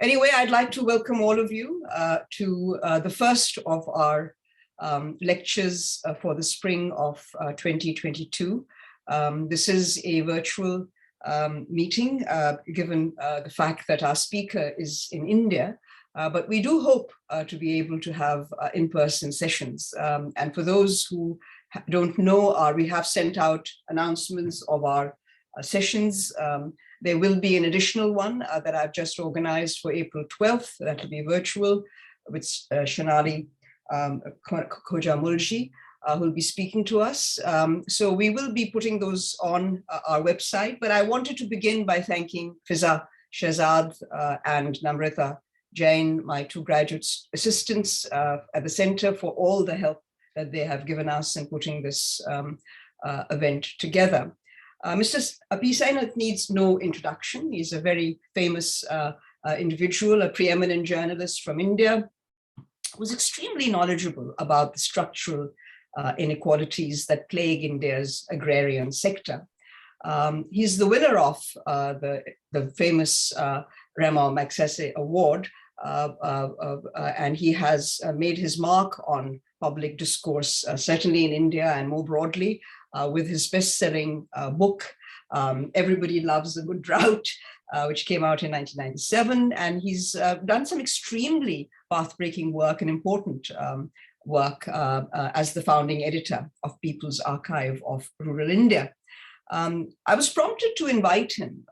Anyway, I'd like to welcome all of you to the first of our lectures for the spring of 2022. This is a virtual meeting, given the fact that our speaker is in India, but we do hope to be able to have in-person sessions. And for those who don't know, we have sent out announcements of our sessions. There will be an additional one that I've just organized for April 12th, that will be virtual, with Shanali Khojamulji, who will be speaking to us. So we will be putting those on our website, but I wanted to begin by thanking Fiza Shahzad and Namrata Jain, my two graduate assistants at the center, for all the help that they have given us in putting this event together. Mr. Sainath needs no introduction. He's a very famous individual, a preeminent journalist from India, who's extremely knowledgeable about the structural inequalities that plague India's agrarian sector. He's the winner of the famous Rama Magsaysay Award, and he has made his mark on public discourse, certainly in India and more broadly, with his best-selling book, Everybody Loves a Good Drought, which came out in 1997. And he's done some extremely path-breaking work and important work as the founding editor of People's Archive of Rural India. I was prompted to invite him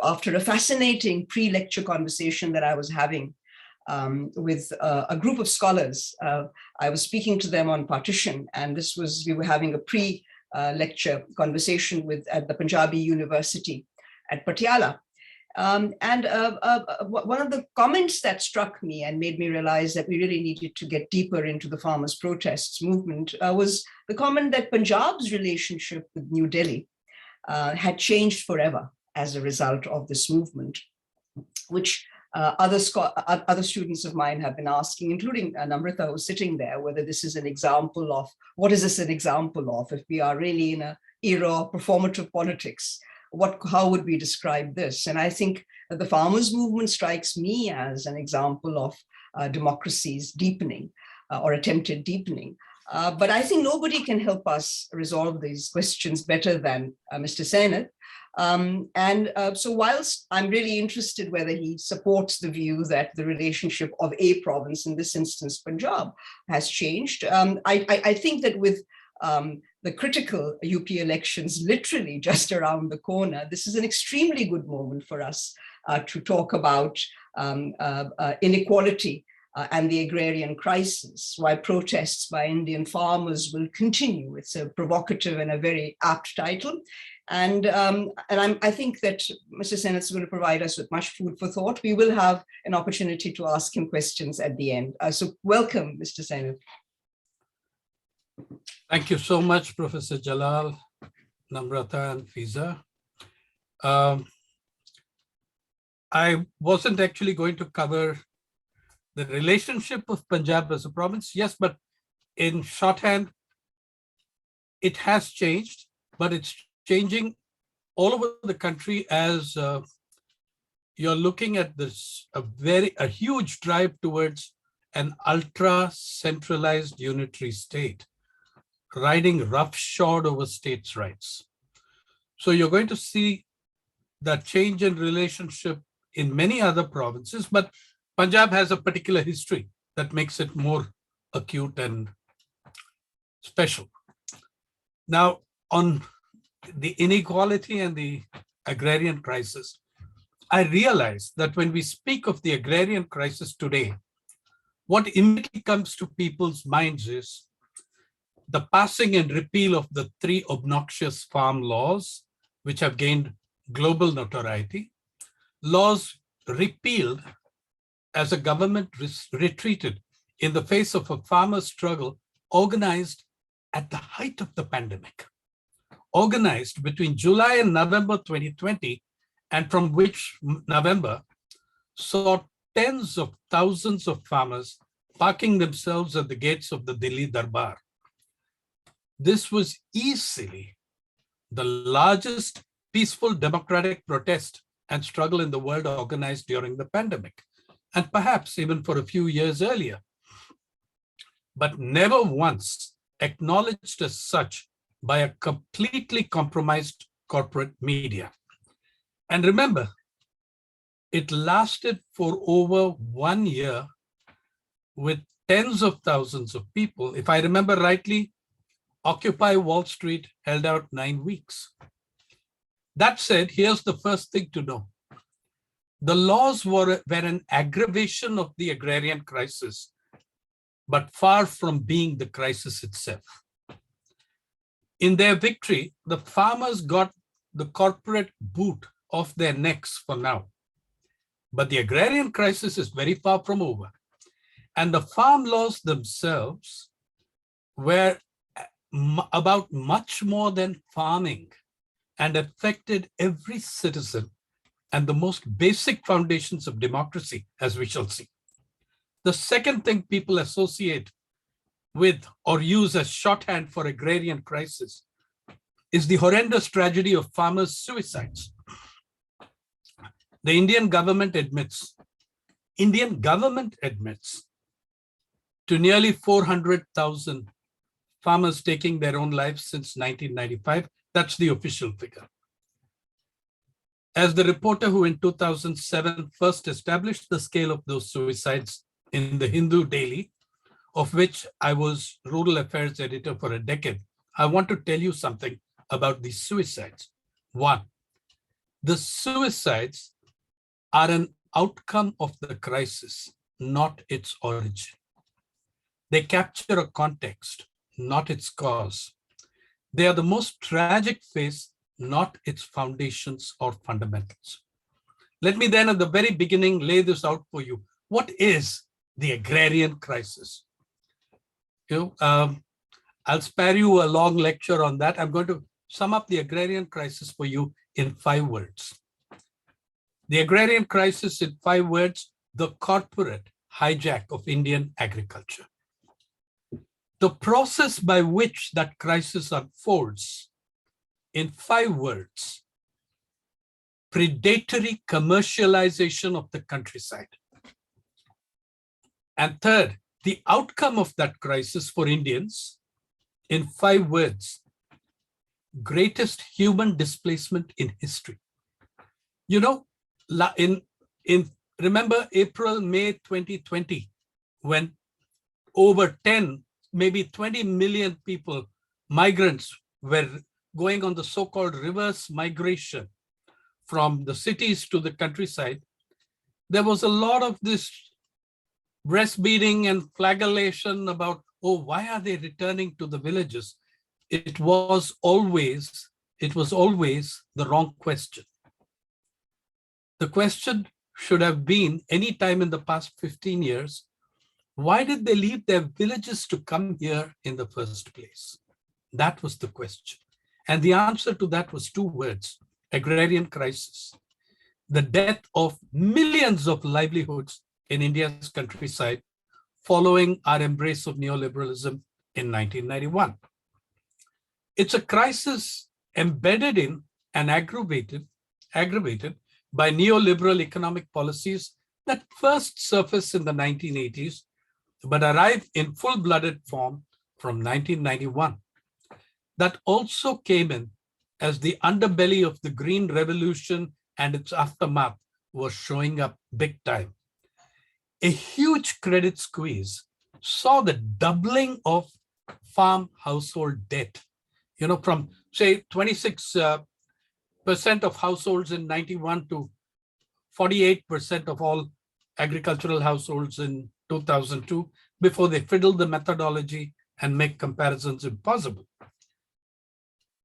after a fascinating pre-lecture conversation that I was having with a group of scholars. I was speaking to them on partition, and we were having a pre-lecture conversation at the Punjabi University at Patiala. And one of the comments that struck me and made me realize that we really needed to get deeper into the farmers' protests movement was the comment that Punjab's relationship with New Delhi had changed forever as a result of this movement, which other students of mine have been asking, including Namrata, who's sitting there, whether this is an example of, what is this an example of? If we are really in an era of performative politics, how would we describe this? And I think that the farmers' movement strikes me as an example of democracy's deepening or attempted deepening. But I think nobody can help us resolve these questions better than Mr. Sainath. So whilst I'm really interested whether he supports the view that the relationship of a province, in this instance Punjab, has changed, I think that with the critical UP elections literally just around the corner, this is an extremely good moment for us to talk about inequality and the agrarian crisis, why protests by Indian farmers will continue. It's a provocative and a very apt title. And I think that Mr. Sainath is going to provide us with much food for thought. We will have an opportunity to ask him questions at the end. So welcome, Mr. Sainath. Thank you so much, Professor Jalal, Namrata, and Fiza. I wasn't actually going to cover the relationship of Punjab as a province, yes, but in shorthand, it has changed, but it's changing all over the country as you're looking at this, a huge drive towards an ultra-centralized unitary state, riding roughshod over states' rights. So you're going to see that change in relationship in many other provinces, but Punjab has a particular history that makes it more acute and special. Now, on the inequality and the agrarian crisis, I realize that when we speak of the agrarian crisis today, what immediately comes to people's minds is the passing and repeal of the 3 obnoxious farm laws, which have gained global notoriety, laws repealed as a government retreated in the face of a farmer struggle organized at the height of the pandemic, organized between July and November 2020, and from which November saw tens of thousands of farmers parking themselves at the gates of the Delhi Darbar. This was easily the largest peaceful democratic protest and struggle in the world organized during the pandemic, and perhaps even for a few years earlier, but never once acknowledged as such by a completely compromised corporate media. And remember, it lasted for over 1 year with tens of thousands of people. If I remember rightly, Occupy Wall Street held out 9 weeks. That said, here's the first thing to know. The laws were an aggravation of the agrarian crisis, but far from being the crisis itself. In their victory, the farmers got the corporate boot off their necks for now. But the agrarian crisis is very far from over. And the farm laws themselves were about much more than farming and affected every citizen and the most basic foundations of democracy, as we shall see. The second thing people associate with or use as shorthand for agrarian crisis is the horrendous tragedy of farmers' suicides. The Indian government admits to nearly 400,000 farmers taking their own lives since 1995. That's the official figure. As the reporter who in 2007 first established the scale of those suicides in the Hindu Daily, of which I was rural affairs editor for a decade, I want to tell you something about these suicides. One, the suicides are an outcome of the crisis, not its origin. They capture a context, not its cause. They are the most tragic phase, not its foundations or fundamentals. Let me then at the very beginning lay this out for you. What is the agrarian crisis? I'll spare you a long lecture on that. I'm going to sum up the agrarian crisis for you in 5 words. The agrarian crisis in 5 words: the corporate hijack of Indian agriculture. The process by which that crisis unfolds in 5 words: predatory commercialization of the countryside. And third, the outcome of that crisis for Indians in 5 words: greatest human displacement in history. You know, remember April, May 2020, when over 10, maybe 20 million people, migrants, were going on the so-called reverse migration from the cities to the countryside. There was a lot of this breastbeating and flagellation about, oh, why are they returning to the villages? It was always the wrong question. The question should have been, any time in the past 15 years, why did they leave their villages to come here in the first place? That was the question. And the answer to that was 2 words: agrarian crisis. The death of millions of livelihoods in India's countryside following our embrace of neoliberalism in 1991. It's a crisis embedded in and aggravated by neoliberal economic policies that first surfaced in the 1980s, but arrived in full-blooded form from 1991. That also came in as the underbelly of the Green Revolution and its aftermath was showing up big time. A huge credit squeeze saw the doubling of farm household debt, from say 26% of households in 91 to 48% of all agricultural households in 2002, before they fiddle the methodology and make comparisons impossible.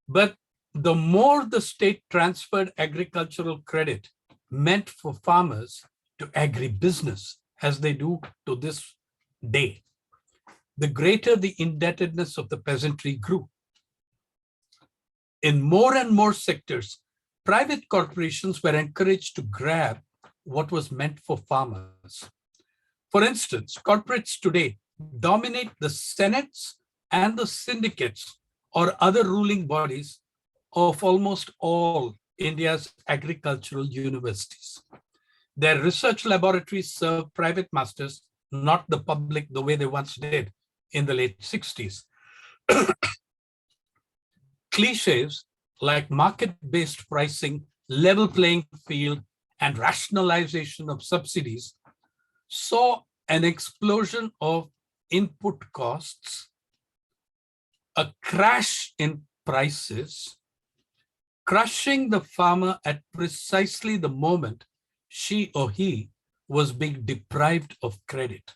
But the more the state transferred agricultural credit meant for farmers to agribusiness, as they do to this day, the greater the indebtedness of the peasantry grew. In more and more sectors, private corporations were encouraged to grab what was meant for farmers. For instance, corporates today dominate the senates and the syndicates or other ruling bodies of almost all India's agricultural universities. Their research laboratories serve private masters, not the public the way they once did in the late 60s. Cliches like market-based pricing, level playing field, and rationalization of subsidies saw an explosion of input costs, a crash in prices, crushing the farmer at precisely the moment she or he was being deprived of credit.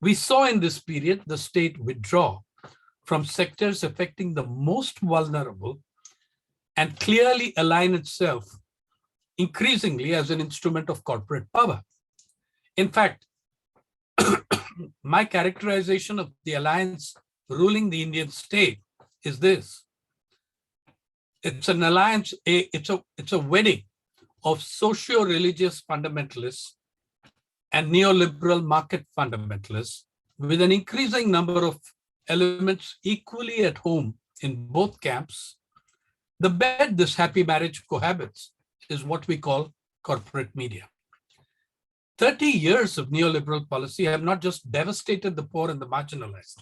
We saw in this period the state withdraw from sectors affecting the most vulnerable and clearly align itself increasingly as an instrument of corporate power. In fact, my characterization of the alliance ruling the Indian state is this. It's an alliance, it's a wedding of socio-religious fundamentalists and neoliberal market fundamentalists with an increasing number of elements equally at home in both camps. The bed this happy marriage cohabits is what we call corporate media. 30 years of neoliberal policy have not just devastated the poor and the marginalized.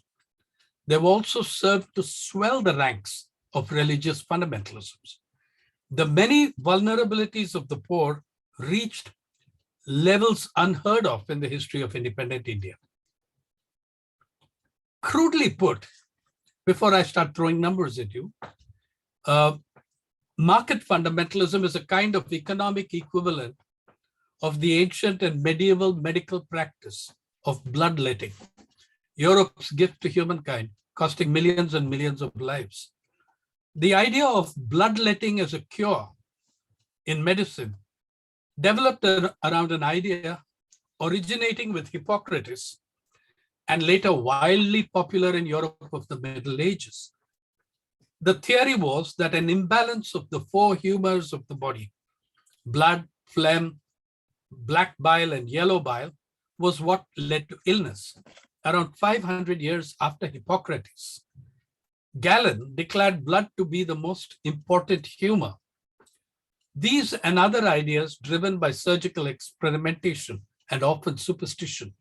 They've also served to swell the ranks of religious fundamentalisms. The many vulnerabilities of the poor reached levels unheard of in the history of independent India. Crudely put, before I start throwing numbers at you, market fundamentalism is a kind of economic equivalent of the ancient and medieval medical practice of bloodletting, Europe's gift to humankind, costing millions and millions of lives. The idea of bloodletting as a cure in medicine developed around an idea originating with Hippocrates and later wildly popular in Europe of the Middle Ages. The theory was that an imbalance of the four humors of the body, blood, phlegm, black bile, and yellow bile, was what led to illness. Around 500 years after Hippocrates, Galen declared blood to be the most important humor. These and other ideas, driven by surgical experimentation and often superstition,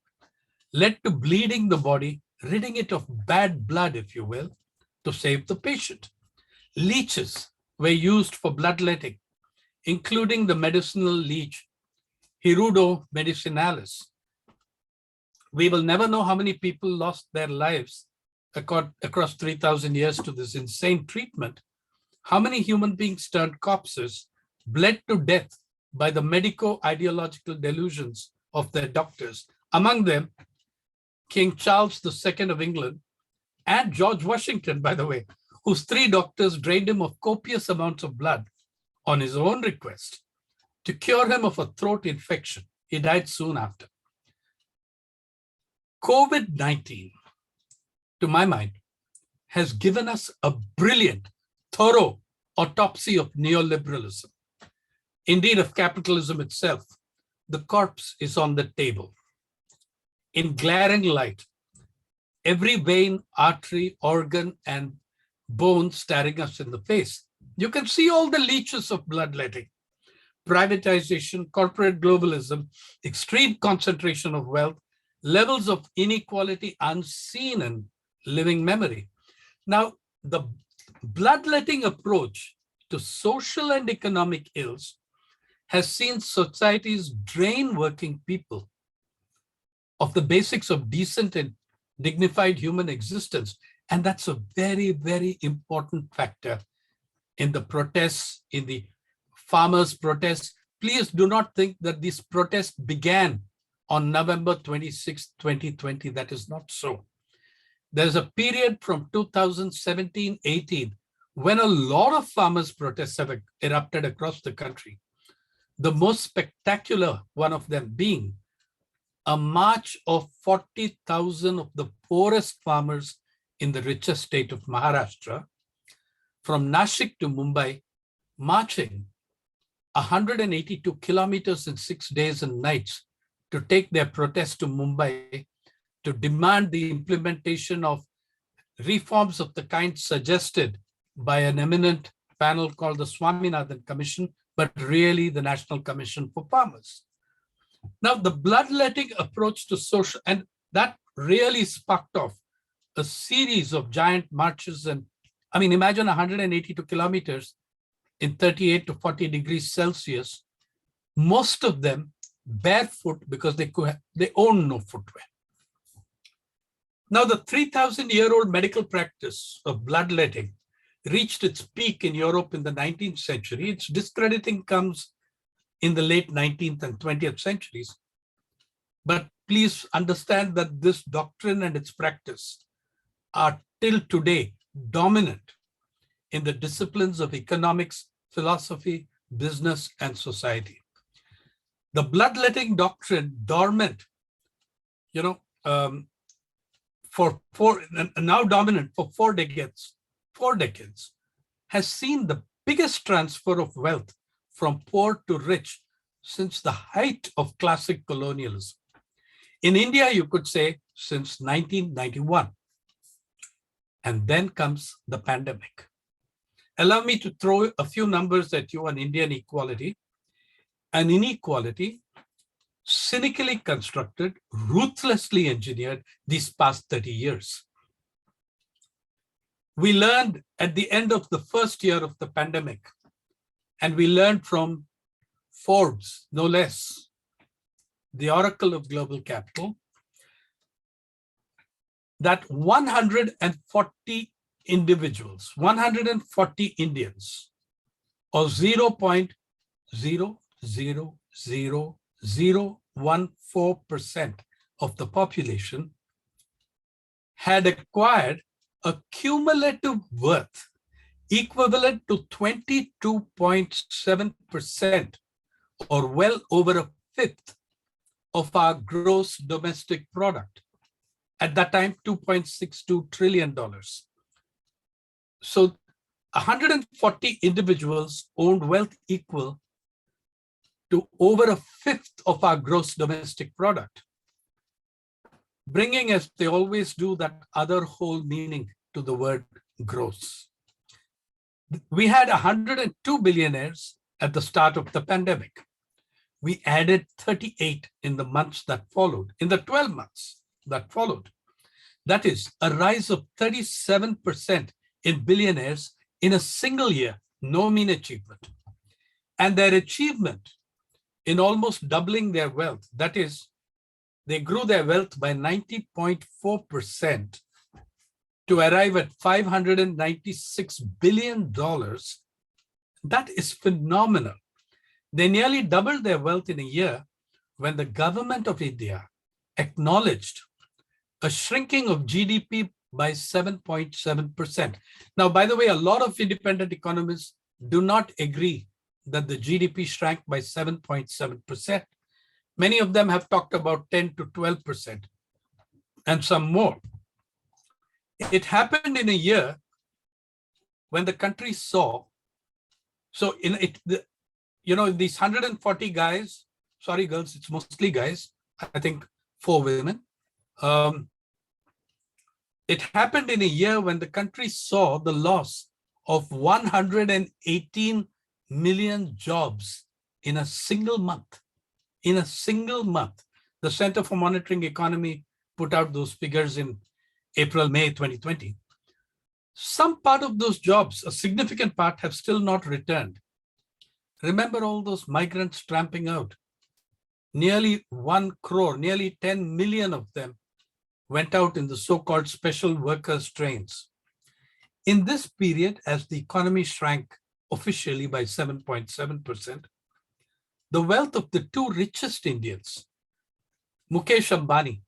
led to bleeding the body, ridding it of bad blood, if you will, to save the patient. Leeches were used for bloodletting, including the medicinal leech, Hirudo medicinalis. We will never know how many people lost their lives across 3,000 years to this insane treatment. How many human beings turned corpses, bled to death by the medico-ideological delusions of their doctors, among them King Charles II of England and George Washington, by the way, whose 3 doctors drained him of copious amounts of blood on his own request to cure him of a throat infection. He died soon after. COVID-19, to my mind, has given us a brilliant, thorough autopsy of neoliberalism. Indeed, of capitalism itself. The corpse is on the table. In glaring light, every vein, artery, organ, and bone staring us in the face. You can see all the leeches of bloodletting, privatization, corporate globalism, extreme concentration of wealth, levels of inequality unseen in living memory. Now, the bloodletting approach to social and economic ills has seen societies drain working people of the basics of decent and dignified human existence. And that's a very, very important factor in the protests, in the farmers' protests. Please do not think that these protests began on November 26, 2020. That is not so. There's a period from 2017-18 when a lot of farmers' protests have erupted across the country. The most spectacular one of them being a march of 40,000 of the poorest farmers in the richest state of Maharashtra from Nashik to Mumbai, marching 182 kilometers in 6 days and nights to take their protest to Mumbai to demand the implementation of reforms of the kind suggested by an eminent panel called the Swaminathan Commission, but really the National Commission for Farmers. Now, the bloodletting approach to social, and that really sparked off a series of giant marches. And I mean, imagine 182 kilometers in 38 to 40 degrees Celsius, most of them barefoot because they own no footwear. Now, the 3,000-year-old medical practice of bloodletting reached its peak in Europe in the 19th century. Its discrediting comes in the late 19th and 20th centuries. But please understand that this doctrine and its practice are till today dominant in the disciplines of economics, philosophy, business, and society. The bloodletting doctrine, dormant, now dominant for four decades, has seen the biggest transfer of wealth from poor to rich since the height of classic colonialism. In India, you could say since 1991. And then comes the pandemic. Allow me to throw a few numbers at you on Indian equality. An inequality cynically constructed, ruthlessly engineered these past 30 years. We learned at the end of the first year of the pandemic, and we learned from Forbes, no less, the oracle of global capital, that 140 individuals, 140 Indians, or 0.0000014% of the population had acquired a cumulative worth equivalent to 22.7%, or well over a fifth of our gross domestic product. At that time, $2.62 trillion. So 140 individuals owned wealth equal to over a fifth of our gross domestic product, bringing, as they always do, that other whole meaning to the word gross. We had 102 billionaires at the start of the pandemic. We added 38 in the months that followed, in the 12 months that followed. That is a rise of 37% in billionaires in a single year, no mean achievement. And their achievement in almost doubling their wealth, that is, they grew their wealth by 90.4% to arrive at $596 billion. That is phenomenal. They nearly doubled their wealth in a year when the government of India acknowledged a shrinking of GDP by 7.7%. Now, by the way, a lot of independent economists do not agree that the GDP shrank by 7.7%. Many of them have talked about 10 to 12% and some more. It happened in a year when the country saw, so in it, these 140 guys, sorry girls, it's mostly guys, I think 4 women. It happened in a year when the country saw the loss of 118 million jobs in a single month. In a single month. The Center for Monitoring Economy put out those figures in April, May 2020. Some part of those jobs, a significant part, have still not returned. Remember all those migrants tramping out. Nearly 1 crore, nearly 10 million of them went out in the so-called special workers trains. In this period, as the economy shrank officially by 7.7%, the wealth of the 2 richest Indians, Mukesh Ambani,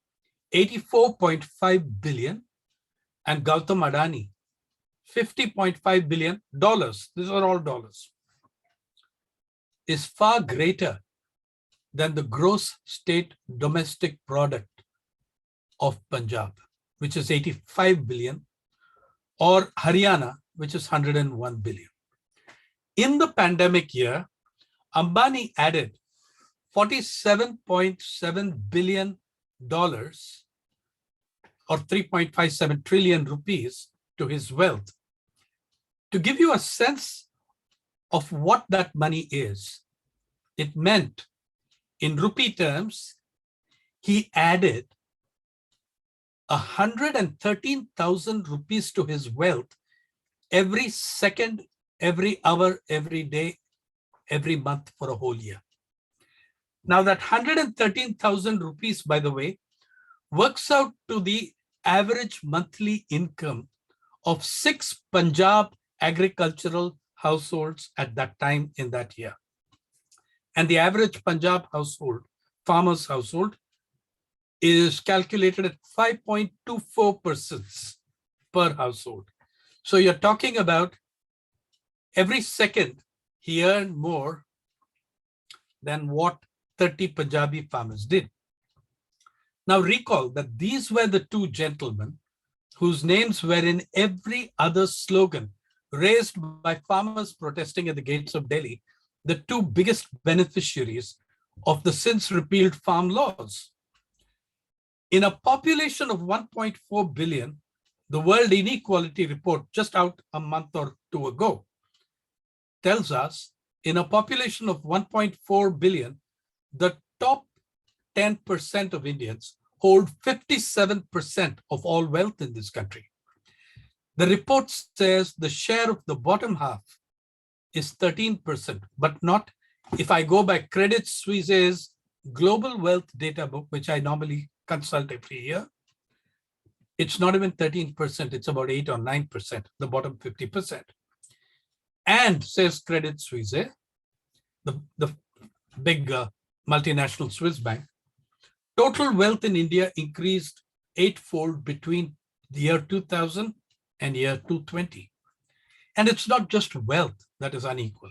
$84.5 billion, and Gautam Adani, $50.5 billion, these are all dollars, is far greater than the gross state domestic product of Punjab, which is 85 billion, or Haryana, which is 101 billion. In the pandemic year, Ambani added $47.7 billion, or 3.57 trillion rupees, to his wealth. To give you a sense of what that money is, it meant in rupee terms, he added 113,000 rupees to his wealth every second, every hour, every day, every month for a whole year. Now that 113,000 rupees, by the way, works out to the average monthly income of 6 Punjab agricultural households at that time in that year. And the average Punjab household, farmer's household, is calculated at 5.24 persons per household. So you're talking about every second he earned more than what 30 Punjabi farmers did. Now recall that these were the two gentlemen whose names were in every other slogan raised by farmers protesting at the gates of Delhi, the two biggest beneficiaries of the since repealed farm laws. In a population of 1.4 billion, the World Inequality Report, just out a month or two ago, tells us in a population of 1.4 billion, the top 10% of Indians hold 57% of all wealth in this country. The report says the share of the bottom half is 13%, but not, if I go by Credit Suisse's Global Wealth Data Book, which I normally consult every year, it's not even 13%, it's about 8 or 9%, the bottom 50%. And says Credit Suisse, the big multinational Swiss bank, total wealth in India increased 8-fold between the year 2000 and year 2020. And it's not just wealth that is unequal.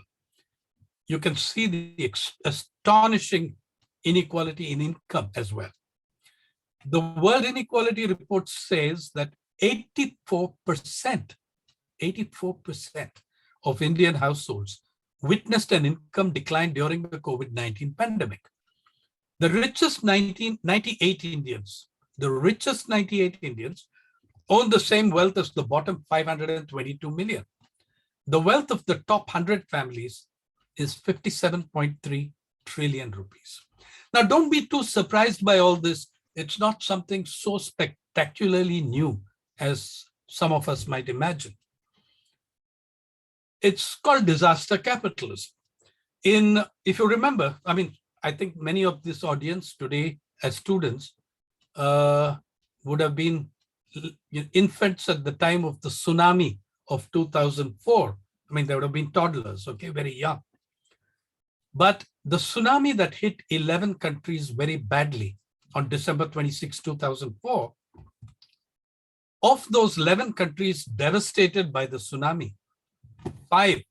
You can see the astonishing inequality in income as well. The World Inequality Report says that 84% of Indian households witnessed an income decline during the COVID-19 pandemic. The richest 98 Indians own the same wealth as the bottom 522 million. The wealth of the top 100 families is 57.3 trillion rupees. Now, don't be too surprised by all this. It's not something so spectacularly new as some of us might imagine. It's called disaster capitalism. If you remember, I think many of this audience today as students would have been infants at the time of the tsunami of 2004. They would have been toddlers, okay, very young. But the tsunami that hit 11 countries very badly on December 26, 2004, of those 11 countries devastated by the tsunami, 5,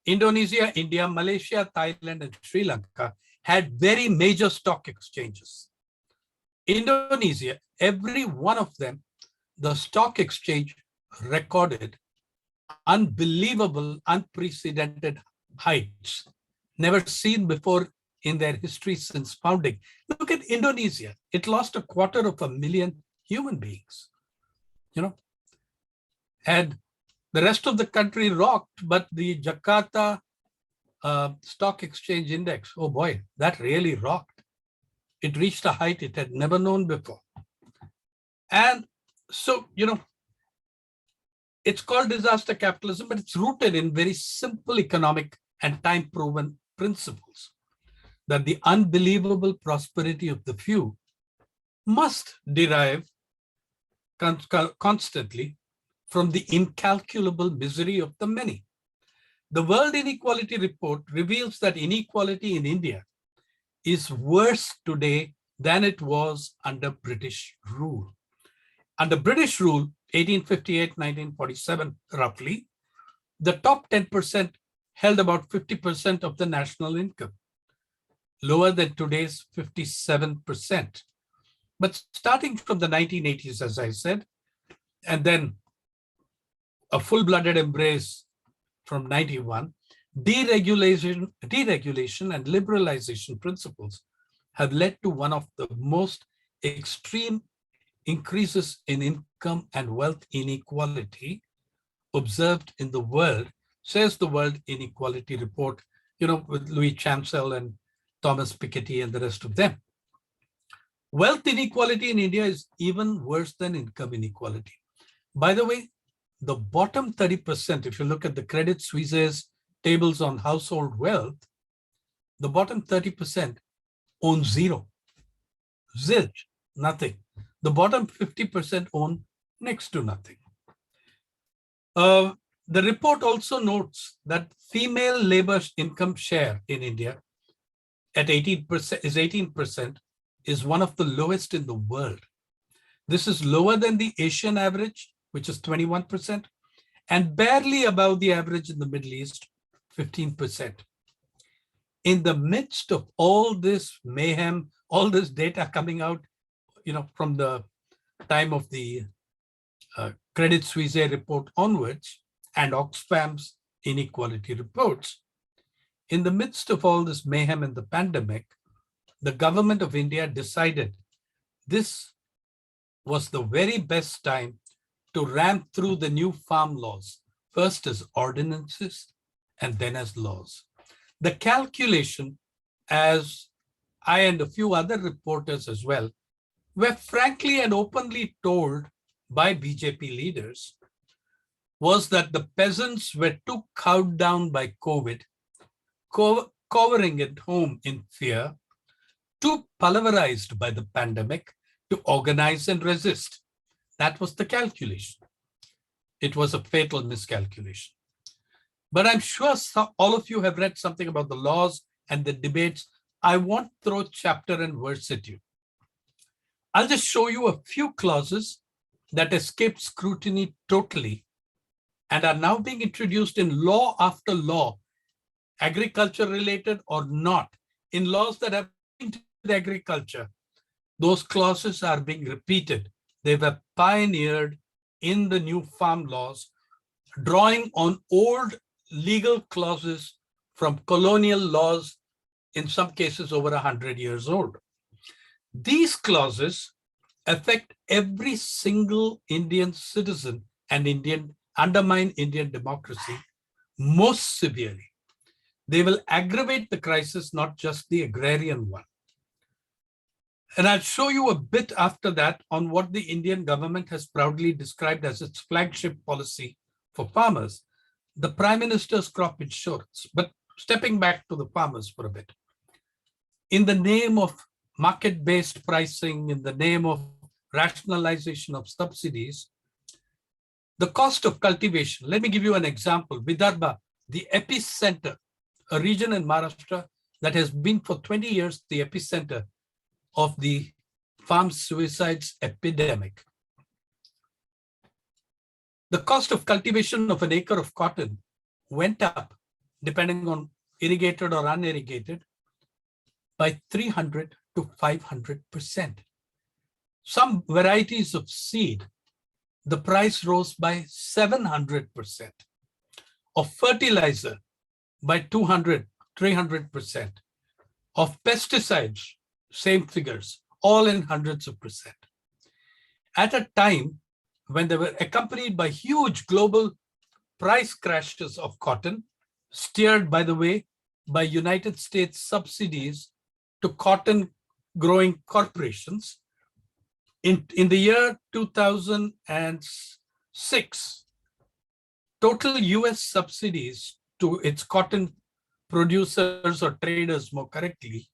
Indonesia, India, Malaysia, Thailand, and Sri Lanka, had very major stock exchanges. Indonesia, every one of them, the stock exchange recorded unbelievable, unprecedented heights, never seen before in their history since founding. Look at Indonesia. It lost 250,000 human beings, and the rest of the country rocked, but the Jakarta stock exchange index, oh boy, that really rocked. It reached a height it had never known before. And so, it's called disaster capitalism, but it's rooted in very simple economic and time-proven principles that the unbelievable prosperity of the few must derive constantly from the incalculable misery of the many. The World Inequality Report reveals that inequality in India is worse today than it was under British rule. Under British rule, 1858-1947, roughly, the top 10% held about 50% of the national income, lower than today's 57%. But starting from the 1980s, as I said, and then a full-blooded embrace from 91, deregulation and liberalization principles have led to one of the most extreme increases in income and wealth inequality observed in the world says the World Inequality Report, with Louis Chancel and Thomas Piketty and the rest of them. Wealth inequality in India is even worse than income inequality. By the way, the bottom 30%, if you look at the Credit Suisse's tables on household wealth, the bottom 30% own zero, zilch, nothing. The bottom 50% own next to nothing. The report also notes that female labor income share in India at 18% is one of the lowest in the world. This is lower than the Asian average, which is 21%, and barely above the average in the Middle East, 15%. In the midst of all this mayhem, all this data coming out, from the time of the Credit Suisse report onwards and Oxfam's inequality reports, in the midst of all this mayhem and the pandemic, the government of India decided this was the very best time to ram through the new farm laws, first as ordinances and then as laws. The calculation, as I and a few other reporters as well, were frankly and openly told by BJP leaders, was that the peasants were too cowed down by COVID, cowering at home in fear, too pulverized by the pandemic to organize and resist. That was the calculation. It was a fatal miscalculation. But I'm sure all of you have read something about the laws and the debates. I won't throw chapter and verse at you. I'll just show you a few clauses that escaped scrutiny totally and are now being introduced in law after law, agriculture related or not, in laws that have to do with agriculture. Those clauses are being repeated. They were pioneered in the new farm laws, drawing on old legal clauses from colonial laws, in some cases over 100 years old. These clauses affect every single Indian citizen and undermine Indian democracy most severely. They will aggravate the crisis, not just the agrarian one. And I'll show you a bit after that on what the Indian government has proudly described as its flagship policy for farmers, the Prime Minister's crop insurance. But stepping back to the farmers for a bit. In the name of market-based pricing, in the name of rationalization of subsidies, the cost of cultivation, let me give you an example. Vidarbha, the epicenter, a region in Maharashtra that has been for 20 years the epicenter of the farm suicides epidemic. The cost of cultivation of an acre of cotton went up, depending on irrigated or unirrigated, by 300 to 500%. Some varieties of seed, the price rose by 700%. Of fertilizer, by 200, 300%. Of pesticides, same figures, all in hundreds of percent. At a time when they were accompanied by huge global price crashes of cotton, steered, by the way, by United States subsidies to cotton growing corporations. In the year 2006, total US subsidies to its cotton producers or traders, more correctly,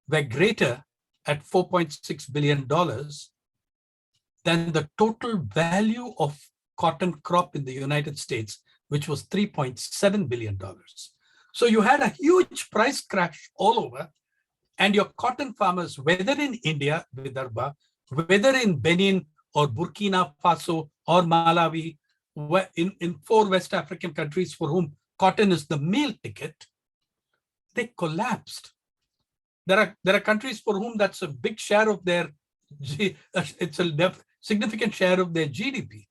were greater at $4.6 billion than the total value of cotton crop in the United States, which was $3.7 billion. So you had a huge price crash all over, and your cotton farmers, whether in India, Vidarbha, whether in Benin or Burkina Faso or Malawi, in 4 West African countries for whom cotton is the meal ticket, they collapsed. There are countries for whom that's a big share of their, it's a significant share of their GDP.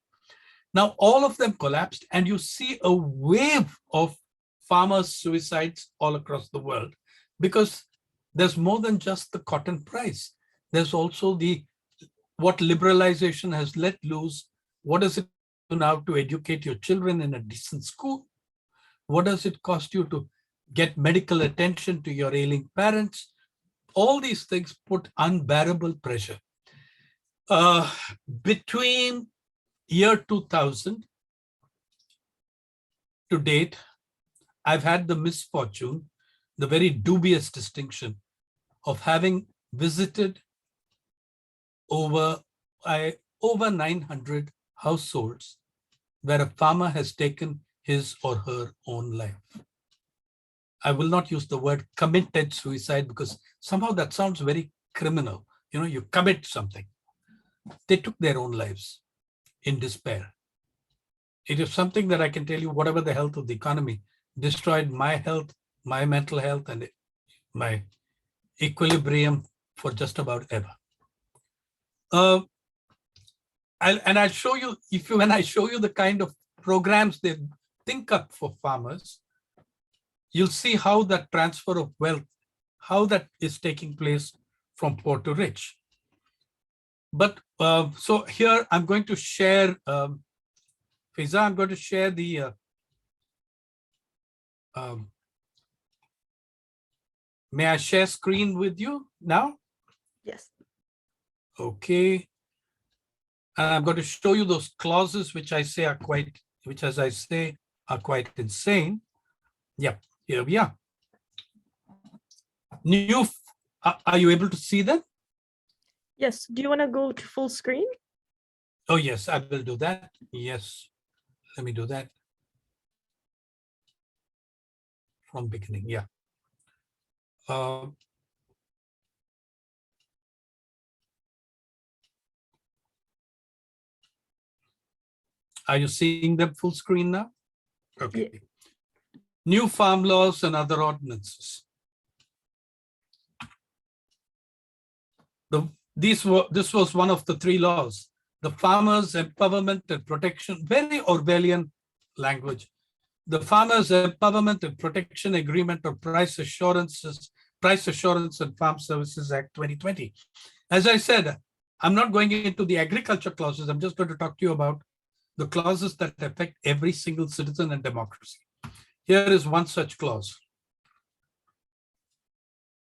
Now, all of them collapsed, and you see a wave of farmers' suicides all across the world, because there's more than just the cotton price. There's also what liberalization has let loose. What does it do now to educate your children in a decent school? What does it cost you to get medical attention to your ailing parents? All these things put unbearable pressure. Between year 2000 to date, I've had the misfortune, the very dubious distinction of having visited over 900 households where a farmer has taken his or her own life. I will not use the word committed suicide because somehow that sounds very criminal. You know, you commit something. They took their own lives in despair. It is something that I can tell you, whatever the health of the economy, destroyed my health, my mental health, and my equilibrium for just about ever. I'll show you, when I show you the kind of programs they think up for farmers, you'll see how that transfer of wealth, how that is taking place from poor to rich. But so here I'm going to share, Fiza, I'm going to share the, may I share screen with you now? Yes. Okay. And I'm going to show you those clauses, which I say are quite, which as I say, are quite insane. Yep, here we are. New, are you able to see them? Yes. Do you want to go to full screen? Oh, yes, I will do that. Yes, let me do that. From beginning, yeah. Are you seeing them full screen now? Okay. Yeah. New farm laws and other ordinances. This was one of the three laws. The Farmers' Empowerment and Protection, very Orwellian language. The Farmers' Empowerment and Protection Agreement or Price Assurance and Farm Services Act 2020. As I said, I'm not going into the agriculture clauses. I'm just going to talk to you about the clauses that affect every single citizen and democracy. Here is one such clause.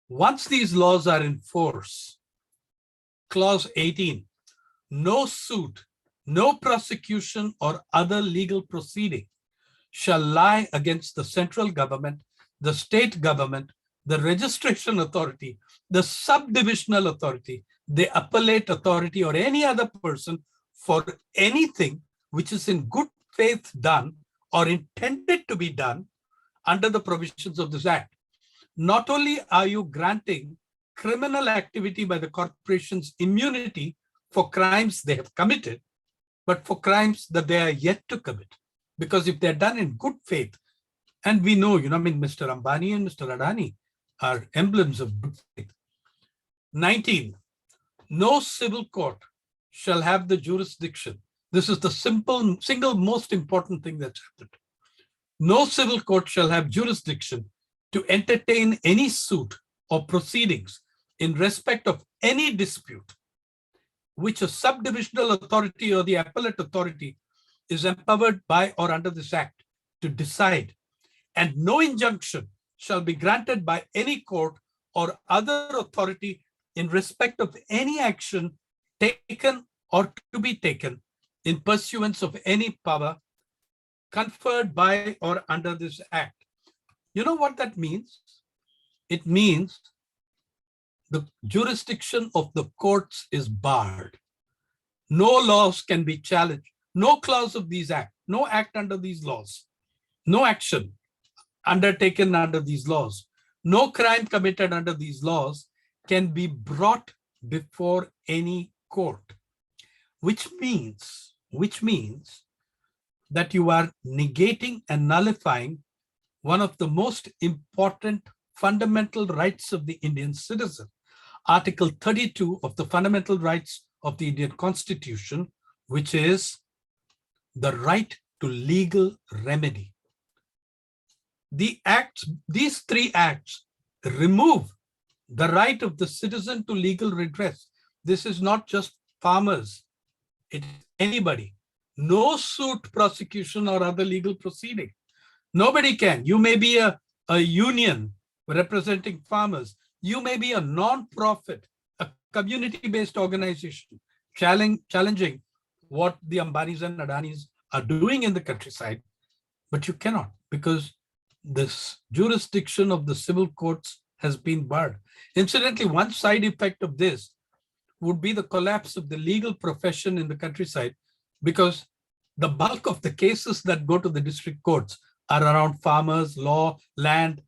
Once these laws are in force, Clause 18, no suit, no prosecution or other legal proceeding shall lie against the central government, the state government, the registration authority, the subdivisional authority, the appellate authority, or any other person for anything which is in good faith done or intended to be done under the provisions of this act. Not only are you granting criminal activity by the corporations immunity for crimes they have committed, but for crimes that they are yet to commit. Because if they're done in good faith, and we know, I mean, Mr. Ambani and Mr. Adani are emblems of good faith. 19, no civil court shall have the jurisdiction. This is the single most important thing that's happened. No civil court shall have jurisdiction to entertain any suit or proceedings in respect of any dispute which a subdivisional authority or the appellate authority is empowered by or under this act to decide, and no injunction shall be granted by any court or other authority in respect of any action taken or to be taken in pursuance of any power conferred by or under this act. You know what that means? It means the jurisdiction of the courts is barred. No laws can be challenged. No clause of these act, no act under these laws, no action undertaken under these laws, no crime committed under these laws can be brought before any court, which means that you are negating and nullifying one of the most important fundamental rights of the Indian citizen. Article 32 of the Fundamental Rights of the Indian Constitution, which is the right to legal remedy. These three acts remove the right of the citizen to legal redress. This is not just farmers, it's anybody. No suit, prosecution, or other legal proceeding. Nobody can. You may be a union representing farmers. You may be a non-profit, a community-based organization challenging what the Ambanis and Adanis are doing in the countryside, but you cannot, because this jurisdiction of the civil courts has been barred. Incidentally, one side effect of this would be the collapse of the legal profession in the countryside, because the bulk of the cases that go to the district courts are around farmers, law, land,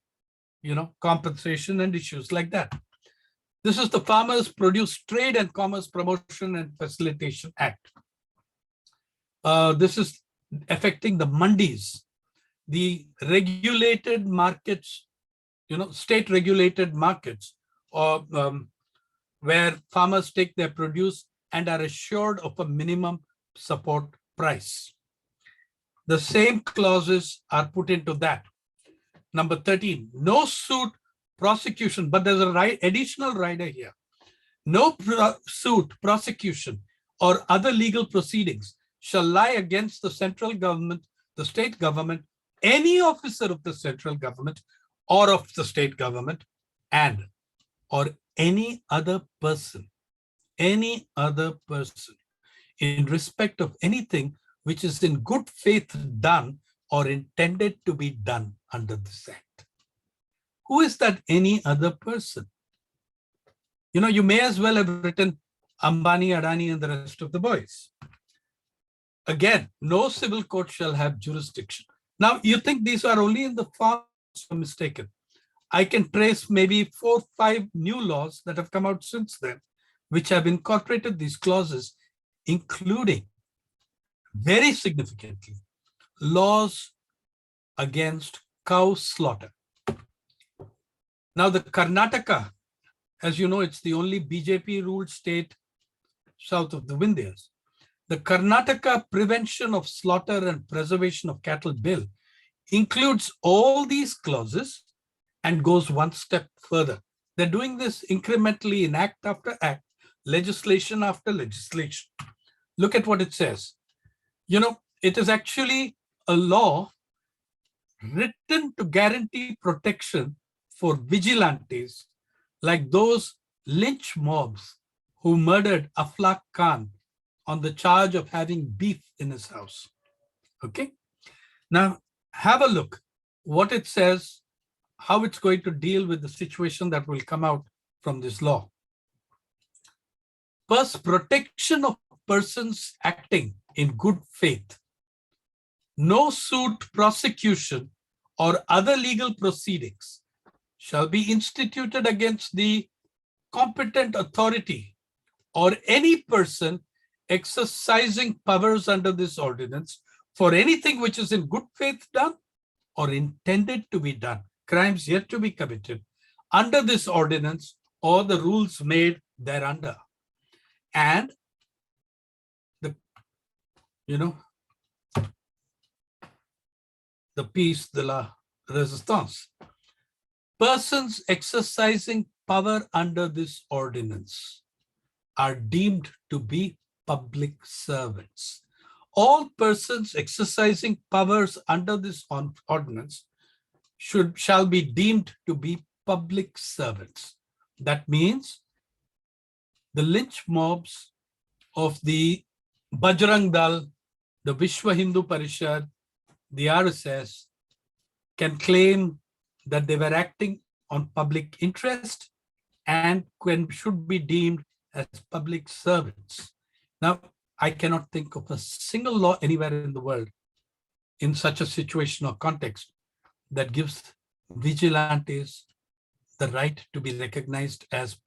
compensation and issues like that. This is the Farmers Produce Trade and Commerce Promotion and Facilitation Act. This is affecting the mandis, the regulated markets, state regulated markets, or where farmers take their produce and are assured of a minimum support price. The same clauses are put into that. Number 13, no suit prosecution, but there's a additional rider here. No suit, prosecution, or other legal proceedings shall lie against the central government, the state government, any officer of the central government or of the state government, or any other person in respect of anything which is in good faith done or intended to be done under this act. Who is that any other person? You may as well have written Ambani, Adani, and the rest of the boys. Again, no civil court shall have jurisdiction. Now, you think these are only in the farms, you're mistaken. I can trace maybe 4 or 5 new laws that have come out since then, which have incorporated these clauses, including, very significantly, laws against cow slaughter. Now, the Karnataka, as you know, it's the only BJP-ruled state south of the Vindhyas. The Karnataka Prevention of Slaughter and Preservation of Cattle Bill includes all these clauses and goes one step further. They're doing this incrementally in act after act, legislation after legislation. Look at what it says. It is actually a law written to guarantee protection for vigilantes like those lynch mobs who murdered Aflaq Khan on the charge of having beef in his house. Okay? Now, have a look what it says, how it's going to deal with the situation that will come out from this law. First, protection of persons acting in good faith. No suit, prosecution, or other legal proceedings shall be instituted against the competent authority or any person exercising powers under this ordinance for anything which is in good faith done or intended to be done, crimes yet to be committed under this ordinance or the rules made thereunder. And the piece de la resistance. Persons exercising power under this ordinance are deemed to be public servants. All persons exercising powers under this ordinance shall be deemed to be public servants. That means the lynch mobs of the Bajrang Dal, the Vishwa Hindu Parishad, the RSS can claim that they were acting on public interest and should be deemed as public servants. Now, I cannot think of a single law anywhere in the world in such a situation or context that gives vigilantes the right to be recognized as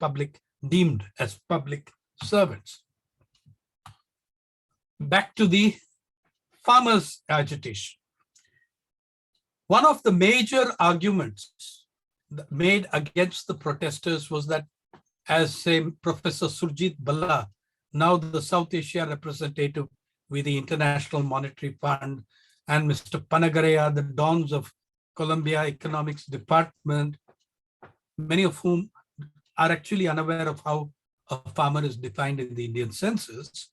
deemed as public servants. Back to the farmers' agitation. One of the major arguments made against the protesters was that, as say Professor Surjit Balla, now the South Asia representative with the International Monetary Fund, and Mr. Panagareya, the dons of Columbia Economics Department, many of whom are actually unaware of how a farmer is defined in the Indian census.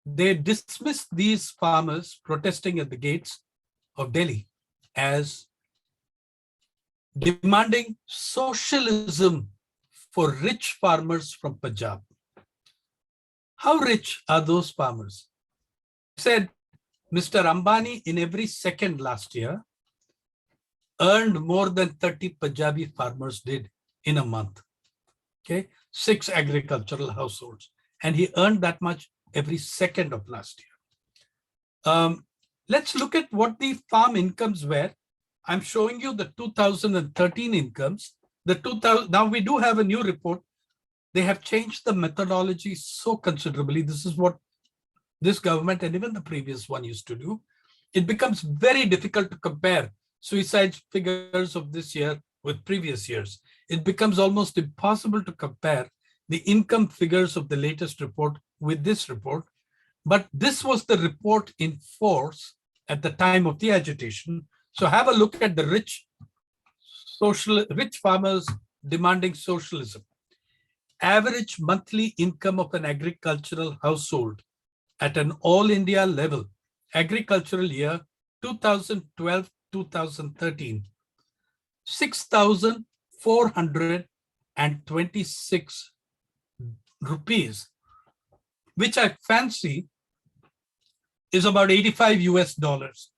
they dismissed these farmers protesting at the gates of Delhi as demanding socialism for rich farmers from Punjab. How rich are those farmers? Said Mr. Ambani in every second last year earned more than 30 Punjabi farmers did in a month. Okay, 6 agricultural households. And he earned that much every second of last year. Let's look at what the farm incomes were. I'm showing you the 2013 incomes. Now we do have a new report. They have changed the methodology so considerably. This is what this government and even the previous one used to do. It becomes very difficult to compare suicide figures of this year with previous years. It becomes almost impossible to compare the income figures of the latest report with this report. But this was the report in force at the time of the agitation. So have a look at the rich farmers demanding socialism. Average monthly income of an agricultural household at an all India level, agricultural year 2012-2013, 6,426 rupees, which I fancy is about 85 US dollars.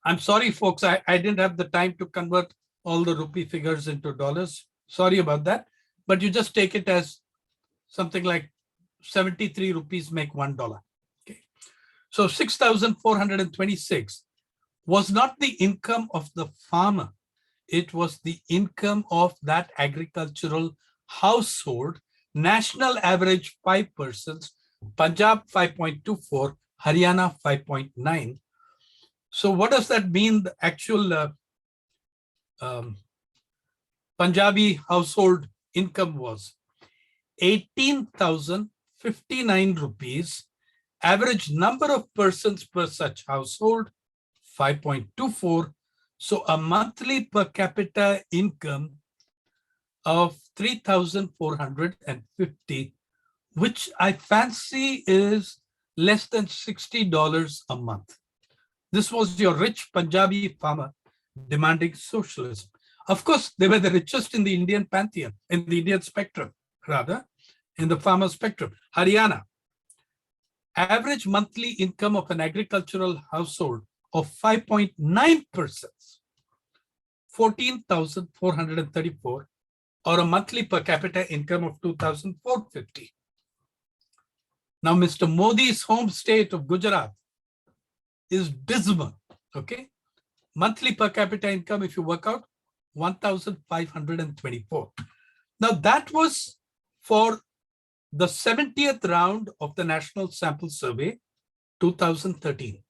I'm sorry, folks, I didn't have the time to convert all the rupee figures into dollars. Sorry about that. But you just take it as something like 73 rupees make $1. Okay. So 6,426 was not the income of the farmer. It was the income of that agricultural household. National average 5 persons, Punjab 5.24, Haryana 5.9. So what does that mean? The actual Punjabi household income was 18,059 rupees. Average number of persons per such household, 5.24. So a monthly per capita income of 3,450, which I fancy is less than $60 a month. This was your rich Punjabi farmer demanding socialism. Of course, they were the richest in the Indian pantheon, in the Indian spectrum, rather, in the farmer spectrum. Haryana, average monthly income of an agricultural household of 5.9 persons, 14,434, or a monthly per capita income of 2,450. Now, Mr. Modi's home state of Gujarat is dismal, okay? Monthly per capita income, if you work out, 1,524. Now, that was for the 70th round of the National Sample Survey, 2013.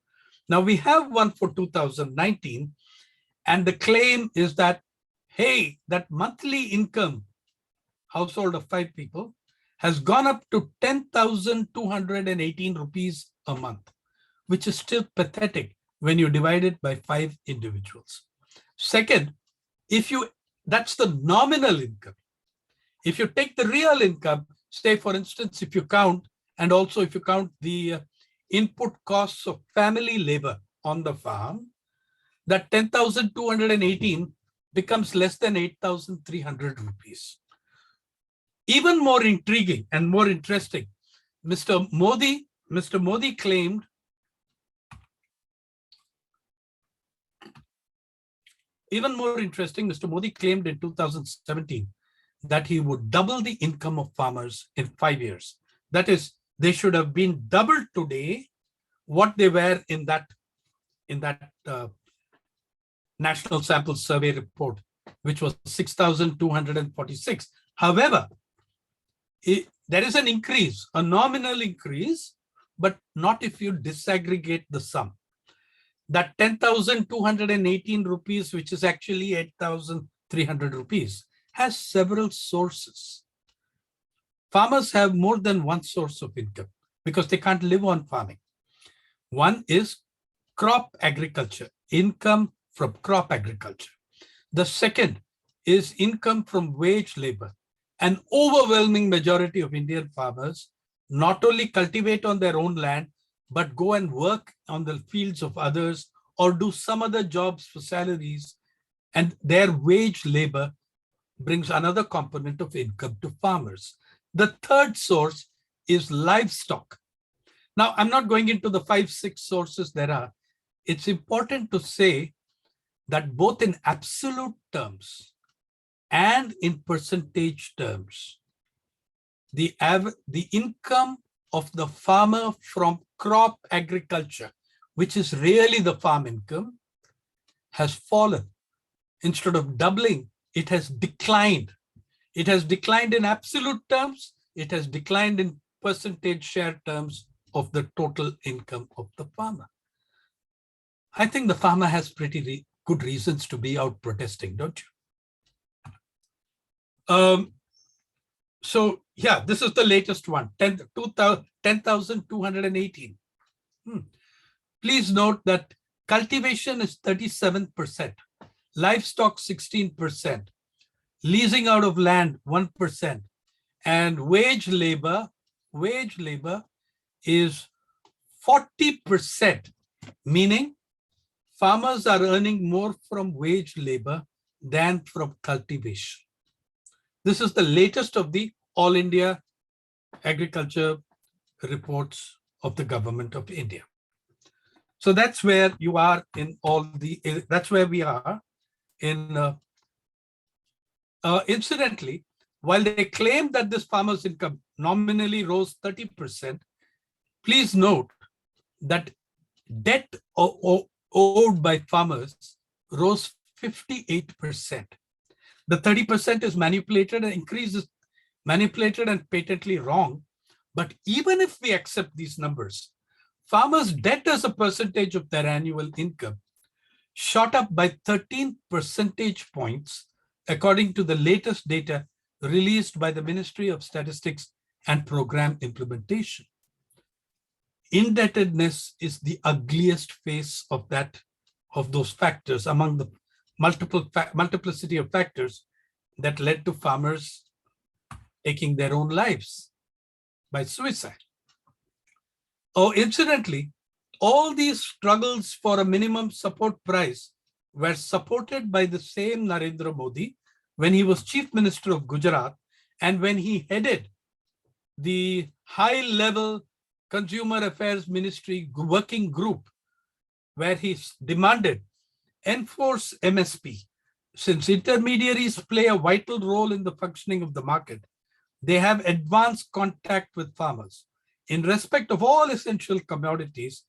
Now, we have one for 2019, and the claim is that, hey, that monthly income household of 5 people has gone up to 10,218 rupees a month, which is still pathetic when you divide it by 5 individuals. Second, that's the nominal income. If you take the real income, say for instance, if you count, and also if you count the input costs of family labor on the farm, that 10,218 becomes less than 8,300 rupees. Even more intriguing and more interesting, Mr. Modi claimed Even more interesting, Mr. Modi claimed in 2017 that he would double the income of farmers in 5 years. That is, they should have been doubled today what they were in that National Sample Survey report, which was 6,246. However, there is an increase, a nominal increase, but not if you disaggregate the sum. That 10,218 rupees, which is actually 8,300 rupees, has several sources. Farmers have more than one source of income because they can't live on farming. One is crop agriculture, income from crop agriculture. The second is income from wage labor. An overwhelming majority of Indian farmers not only cultivate on their own land, but go and work on the fields of others or do some other jobs for salaries, and their wage labor brings another component of income to farmers. The third source is livestock. Now, I'm not going into the 5-6 sources there are. It's important to say that both in absolute terms and in percentage terms, the income of the farmer from crop agriculture, which is really the farm income, has fallen. Instead of doubling, it has declined. It has declined in absolute terms. It has declined in percentage share terms of the total income of the farmer. I think the farmer has pretty good reasons to be out protesting, don't you? So yeah, this is the latest one, 10,218. Please note that cultivation is 37%, livestock 16%, leasing out of land 1%, and wage labor is 40%, meaning farmers are earning more from wage labor than from cultivation. This is the latest of the All India Agriculture reports of the Government of India. So that's where you are in that's where we are in, incidentally, while they claim that this farmer's income nominally rose 30%, please note that debt owed by farmers rose 58%. The 30% is manipulated and increases, manipulated and patently wrong. But even if we accept these numbers, farmers' debt as a percentage of their annual income shot up by 13 percentage points, according to the latest data released by the Ministry of Statistics and Program Implementation. Indebtedness is the ugliest face of those factors among the multiplicity of factors that led to farmers taking their own lives by suicide. Oh, incidentally, all these struggles for a minimum support price were supported by the same Narendra Modi when he was Chief Minister of Gujarat and when he headed the high-level Consumer Affairs Ministry working group, where he demanded enforce MSP. Since intermediaries play a vital role in the functioning of the market, they have advanced contact with farmers. In respect of all essential commodities,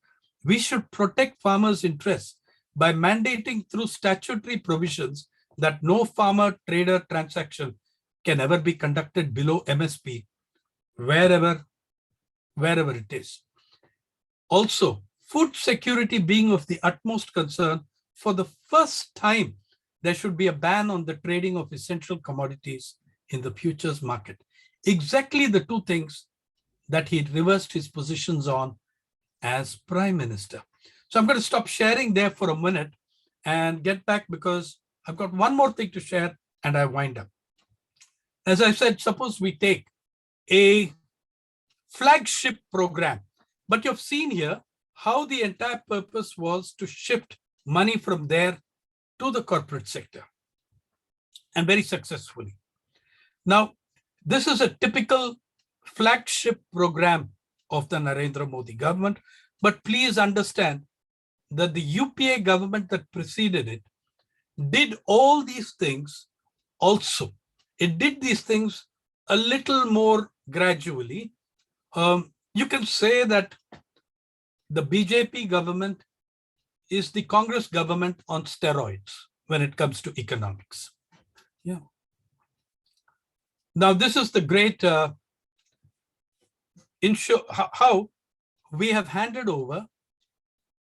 we should protect farmers' interests by mandating through statutory provisions that no farmer-trader transaction can ever be conducted below MSP, wherever it is. Also, food security being of the utmost concern, for the first time, there should be a ban on the trading of essential commodities in the futures market. Exactly the two things that he reversed his positions on as Prime Minister. So I'm going to stop sharing there for a minute and get back, because I've got one more thing to share and I wind up. As I said, suppose we take a flagship program, but you've seen here how the entire purpose was to shift money from there to the corporate sector, and very successfully. Now, this is a typical flagship program of the Narendra Modi government, but please understand that the UPA government that preceded it did all these things also. It did these things a little more gradually. You can say that the BJP government is the Congress government on steroids when it comes to economics. Yeah. Now, this is the great how we have handed over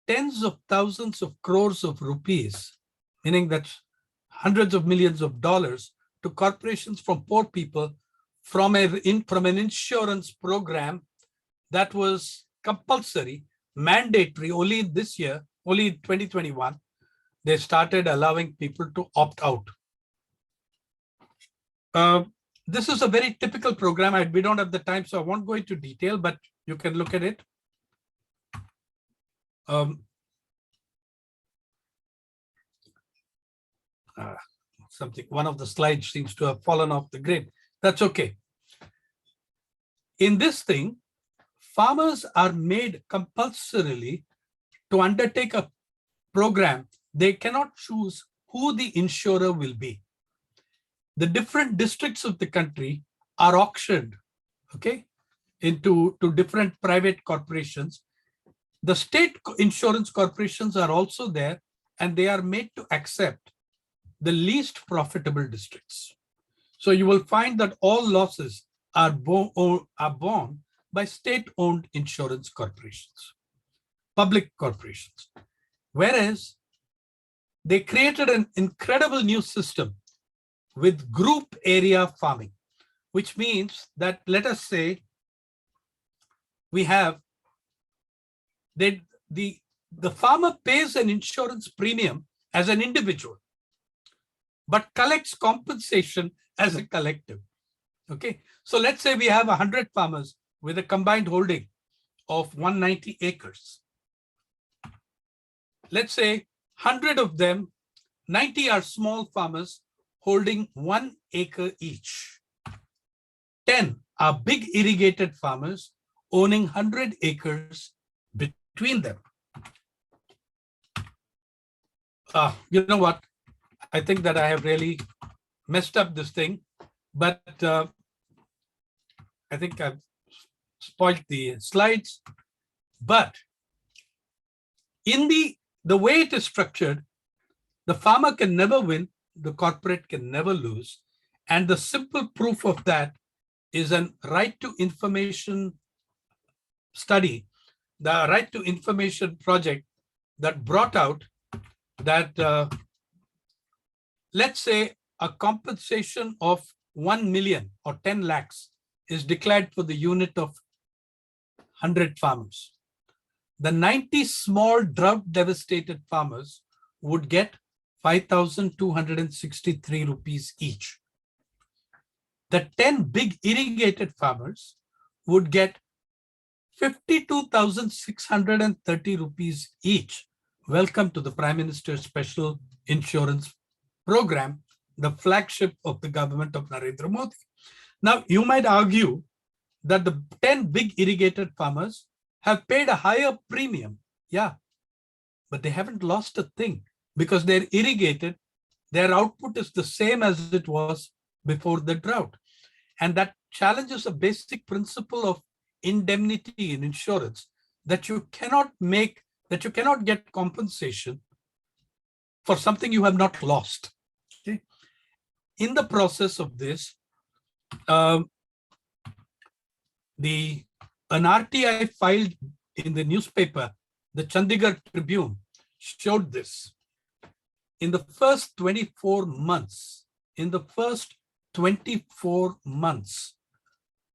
tens of thousands of crores of rupees, meaning that's hundreds of millions of dollars, to corporations from poor people from an insurance program that was compulsory, mandatory. Only this year, only in 2021, they started allowing people to opt out. This is a very typical program. We don't have the time, so I won't go into detail, but you can look at it. One of the slides seems to have fallen off the grid. That's okay. In this thing, farmers are made compulsorily to undertake a program. They cannot choose who the insurer will be. The different districts of the country are auctioned, okay, into different private corporations. The state insurance corporations are also there, and they are made to accept the least profitable districts. So you will find that all losses are borne by state-owned insurance corporations, public corporations. Whereas they created an incredible new system with group area farming, which means that, let us say, we have the farmer pays an insurance premium as an individual, but collects compensation as a collective. Okay, so let's say we have 100 farmers with a combined holding of 190 acres. Let's say 100 of them, 90 are small farmers holding 1 acre each. 10 are big irrigated farmers owning 100 acres between them. You know what? I think that I have really messed up this thing, but I think I've spoiled the slides. But in the way it is structured, the farmer can never win, the corporate can never lose. And the simple proof of that is a right to information study, the right to information project that brought out that let's say a compensation of 1 million or 10 lakhs is declared for the unit of 100 farmers. The 90 small drought devastated farmers would get 5,263 rupees each. The 10 big irrigated farmers would get 52,630 rupees each. Welcome to the Prime Minister's Special Insurance Program, the flagship of the government of Narendra Modi. Now, you might argue that the 10 big irrigated farmers have paid a higher premium. Yeah, but they haven't lost a thing because they're irrigated. Their output is the same as it was before the drought. And that challenges a basic principle of indemnity in insurance, that you cannot get compensation for something you have not lost. Okay? In the process of this, an RTI filed in the newspaper, the Chandigarh Tribune, showed this. In the first 24 months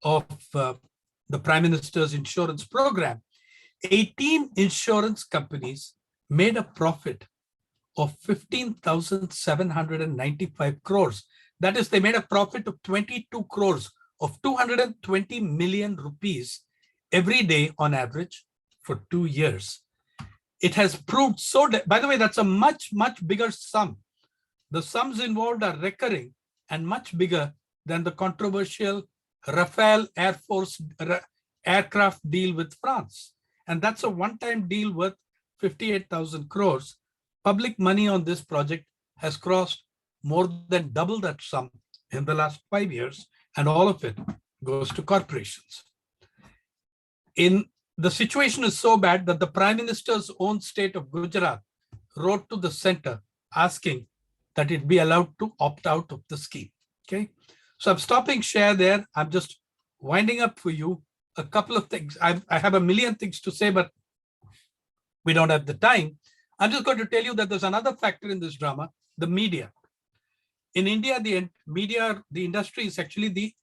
of the Prime Minister's insurance program, 18 insurance companies made a profit of 15,795 crores. That is, they made a profit of 22 crores, of 220 million rupees every day on average for 2 years. It has proved so, by the way, that's a much, much bigger sum. The sums involved are recurring and much bigger than the controversial Rafale Air Force aircraft deal with France. And that's a one-time deal worth 58,000 crores. Public money on this project has crossed more than double that sum in the last 5 years, and all of it goes to corporations. The situation is so bad that the Prime Minister's own state of Gujarat wrote to the center asking that it be allowed to opt out of the scheme. Okay, so I'm stopping share there. I'm just winding up for you a couple of things. I have a million things to say, but we don't have the time. I'm just going to tell you that there's another factor in this drama, the media. In India, the industry is actually the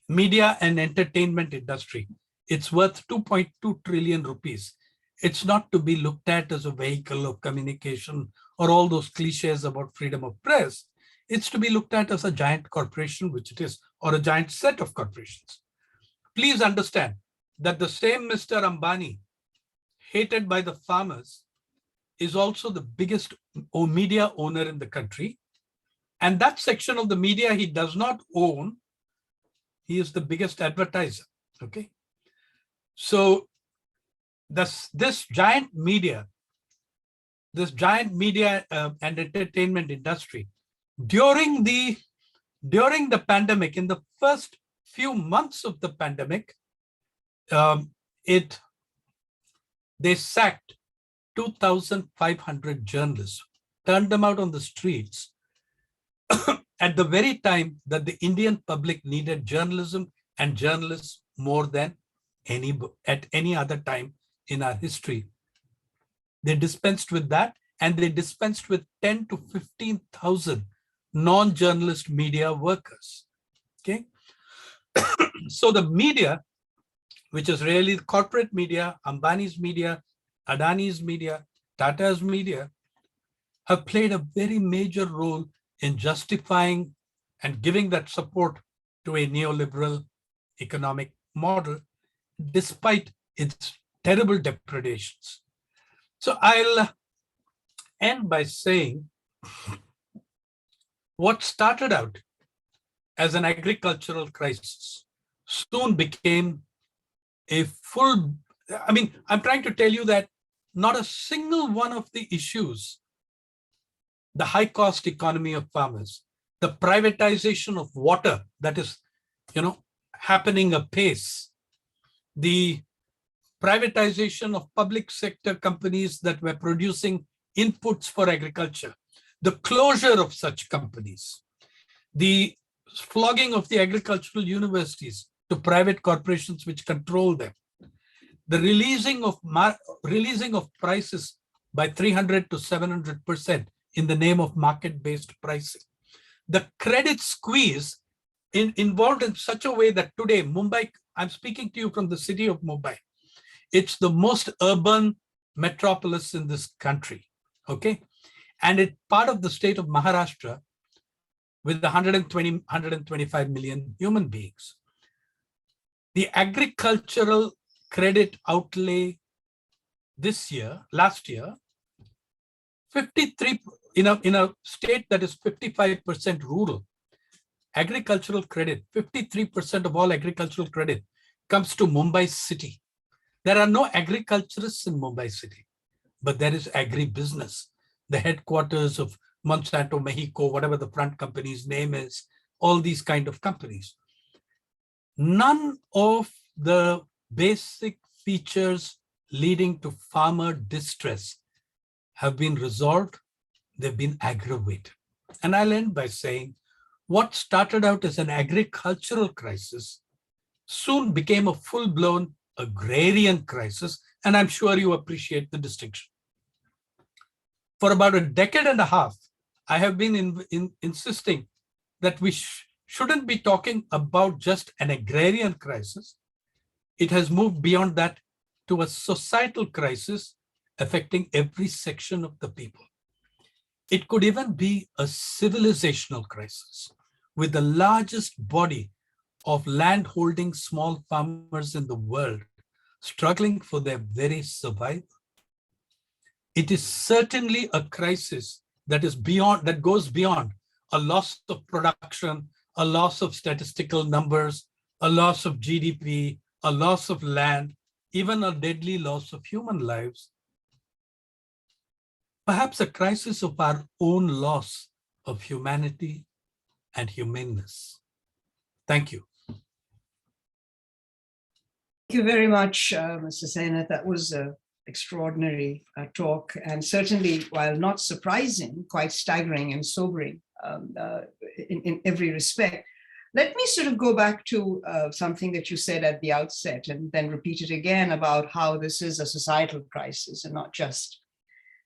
media and entertainment industry. It's worth 2.2 trillion rupees. It's not to be looked at as a vehicle of communication or all those cliches about freedom of press. It's to be looked at as a giant corporation, which it is, or a giant set of corporations. Please understand that the same Mr. Ambani, hated by the farmers, is also the biggest media owner in the country. And that section of the media he does not own, he is the biggest advertiser, okay? So this giant media and entertainment industry, during the pandemic, in the first few months of the pandemic, they sacked 2,500 journalists, turned them out on the streets at the very time that the Indian public needed journalism and journalists more than at any other time in our history. They dispensed with that, and they dispensed with 10 to 15,000 non-journalist media workers. Okay, so the media, which is really the corporate media, Ambani's media, Adani's media, Tata's media, have played a very major role in justifying and giving that support to a neoliberal economic model, despite its terrible depredations. So I'll end by saying what started out as an agricultural crisis soon became a full, I'm trying to tell you that not a single one of the issues, the high cost economy of farmers, the privatization of water that is, happening apace, the privatization of public sector companies that were producing inputs for agriculture, the closure of such companies, the flogging of the agricultural universities to private corporations which control them, the releasing of prices by 300 to 700% in the name of market-based pricing, the credit squeeze involved in such a way that today Mumbai, I'm speaking to you from the city of Mumbai, it's the most urban metropolis in this country, okay? And it's part of the state of Maharashtra with 125 million human beings. The agricultural credit outlay last year, 53, in a state that is 55% rural, agricultural credit, 53% of all agricultural credit comes to Mumbai city. There are no agriculturists in Mumbai city, but there is agribusiness, the headquarters of Monsanto, Mexico, whatever the front company's name is, all these kind of companies. None of the basic features leading to farmer distress have been resolved, they've been aggravated. And I'll end by saying, what started out as an agricultural crisis soon became a full-blown agrarian crisis, and I'm sure you appreciate the distinction. For about a decade and a half, I have been insisting that we shouldn't be talking about just an agrarian crisis. It has moved beyond that to a societal crisis affecting every section of the people. It could even be a civilizational crisis with the largest body of land-holding small farmers in the world struggling for their very survival. It is certainly a crisis that goes beyond a loss of production, a loss of statistical numbers, a loss of GDP, a loss of land, even a deadly loss of human lives. Perhaps a crisis of our own loss of humanity and humaneness. Thank you. Thank you very much, Mr. Sainath. That was an extraordinary talk, and certainly, while not surprising, quite staggering and sobering in every respect. Let me sort of go back to something that you said at the outset and then repeat it again about how this is a societal crisis and not just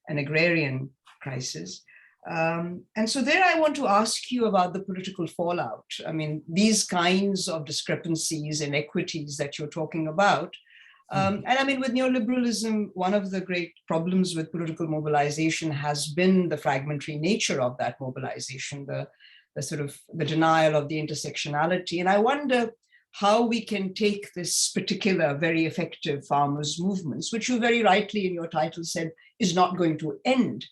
an agrarian crisis. And so there I want to ask you about the political fallout. I mean, these kinds of discrepancies, inequities that you're talking about And I mean, with neoliberalism, one of the great problems with political mobilization has been the fragmentary nature of that mobilization, the sort of the denial of the intersectionality. And I wonder how we can take this particular very effective farmers' movements, which you very rightly in your title said is not going to end.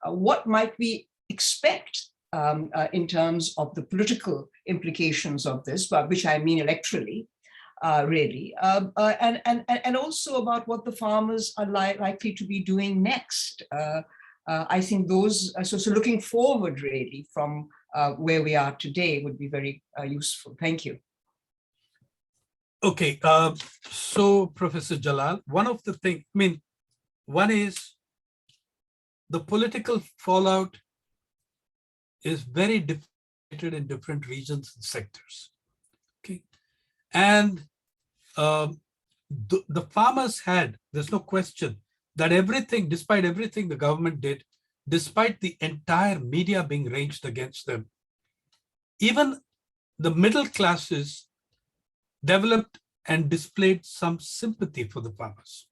What might we expect in terms of the political implications of this, which I mean electorally, really, and also about what the farmers are likely to be doing next. I think those, so looking forward really from where we are today would be very useful. Thank you. Okay, so Professor Jalal, one of the things, I mean, one is the political fallout is very differentiated in different regions and sectors. Okay, and the farmers had, there's no question that everything, despite everything the government did, despite the entire media being raged against them, even the middle classes developed and displayed some sympathy for the farmers.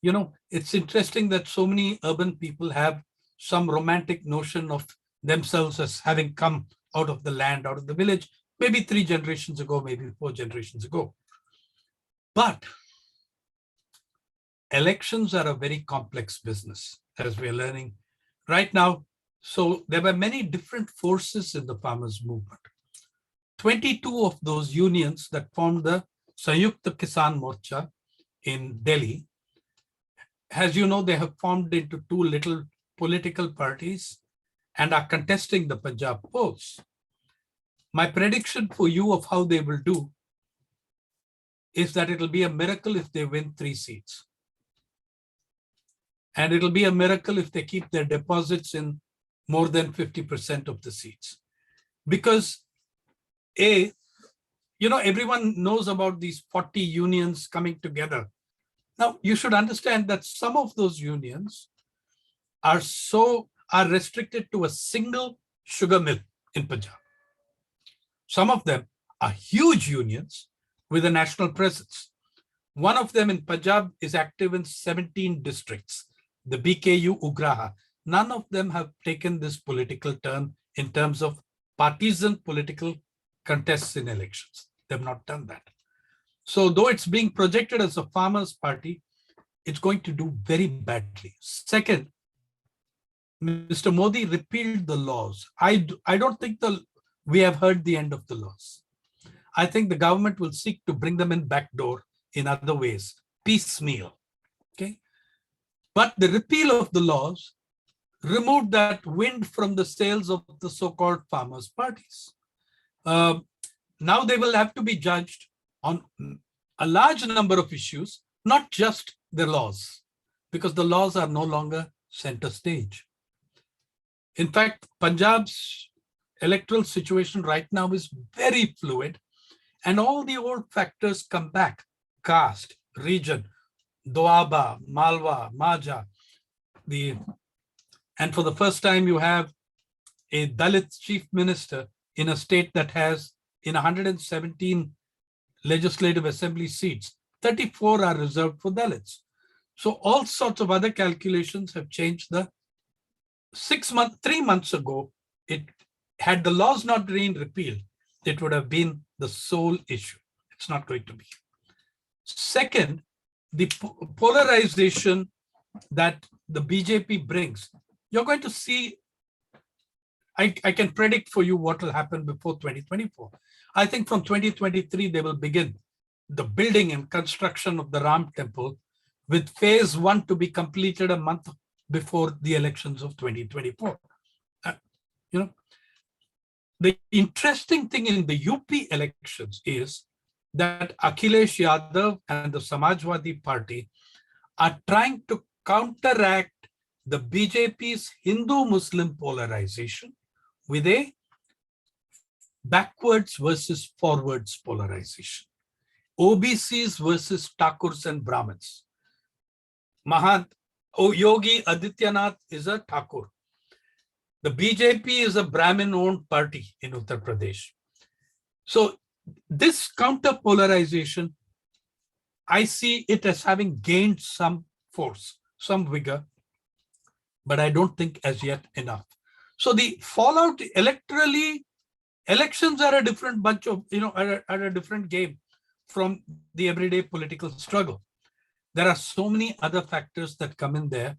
You know, it's interesting that so many urban people have some romantic notion of themselves as having come out of the land, out of the village, maybe 3 generations ago, maybe 4 generations ago. But elections are a very complex business, as we're learning right now. So there were many different forces in the farmers' movement. 22 of those unions that formed the Sanyukta Kisan Morcha in Delhi, as you know, they have formed into 2 little political parties and are contesting the Punjab polls. My prediction for you of how they will do is that it'll be a miracle if they win 3 seats. And it'll be a miracle if they keep their deposits in more than 50% of the seats. Because you know, everyone knows about these 40 unions coming together. Now, you should understand that some of those unions are restricted to a single sugar mill in Punjab. Some of them are huge unions with a national presence. One of them in Punjab is active in 17 districts, the BKU Ugraha. None of them have taken this political turn in terms of partisan political contests in elections. They've not done that. So though it's being projected as a farmers' party, it's going to do very badly. Second, Mr. Modi repealed the laws. I don't think we have heard the end of the laws. I think the government will seek to bring them in backdoor in other ways, piecemeal. Okay, but the repeal of the laws removed that wind from the sails of the so-called farmers' parties. Now they will have to be judged on a large number of issues, not just the laws, because the laws are no longer center stage. In fact, Punjab's electoral situation right now is very fluid, and all the old factors come back: caste, region, Doaba, Malwa, Maja. And for the first time, you have a Dalit chief minister in a state that has, in 117 legislative assembly seats, 34 are reserved for Dalits. So all sorts of other calculations have changed. The 3 months ago, had the laws not been repealed, it would have been the sole issue. It's not going to be. Second, the polarization that the BJP brings, you're going to see, I can predict for you what will happen before 2024. I think from 2023, they will begin the building and construction of the Ram temple, with phase 1 to be completed a month before the elections of 2024. You know, the interesting thing in the UP elections is that Akhilesh Yadav and the Samajwadi Party are trying to counteract the BJP's Hindu-Muslim polarization with a backwards versus forwards polarization. OBCs versus Thakurs and Brahmins. Yogi Adityanath is a Thakur. The BJP is a Brahmin-owned party in Uttar Pradesh. So this counter polarization, I see it as having gained some force, some vigor, but I don't think as yet enough. So the fallout electorally, elections are a different bunch of, are a different game from the everyday political struggle. There are so many other factors that come in there.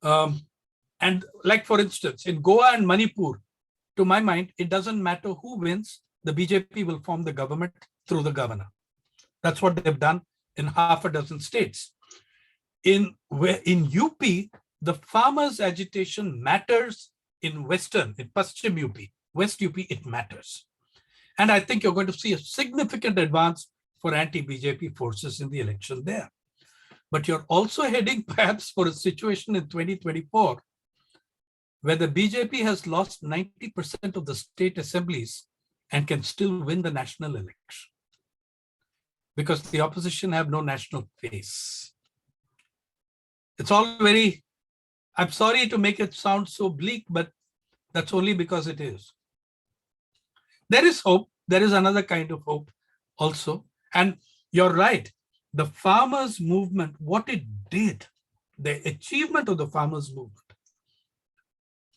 And like, for instance, in Goa and Manipur, to my mind, it doesn't matter who wins, the BJP will form the government through the governor. That's what they've done in half a dozen states. In UP, the farmers' agitation matters in Paschim UP, West UP, it matters. And I think you're going to see a significant advance for anti-BJP forces in the election there. But you're also heading perhaps for a situation in 2024 where the BJP has lost 90% of the state assemblies and can still win the national election because the opposition have no national face. It's all very, I'm sorry to make it sound so bleak, but that's only because it is. There is hope. There is another kind of hope also. And you're right. The farmers' movement, what it did, the achievement of the farmers' movement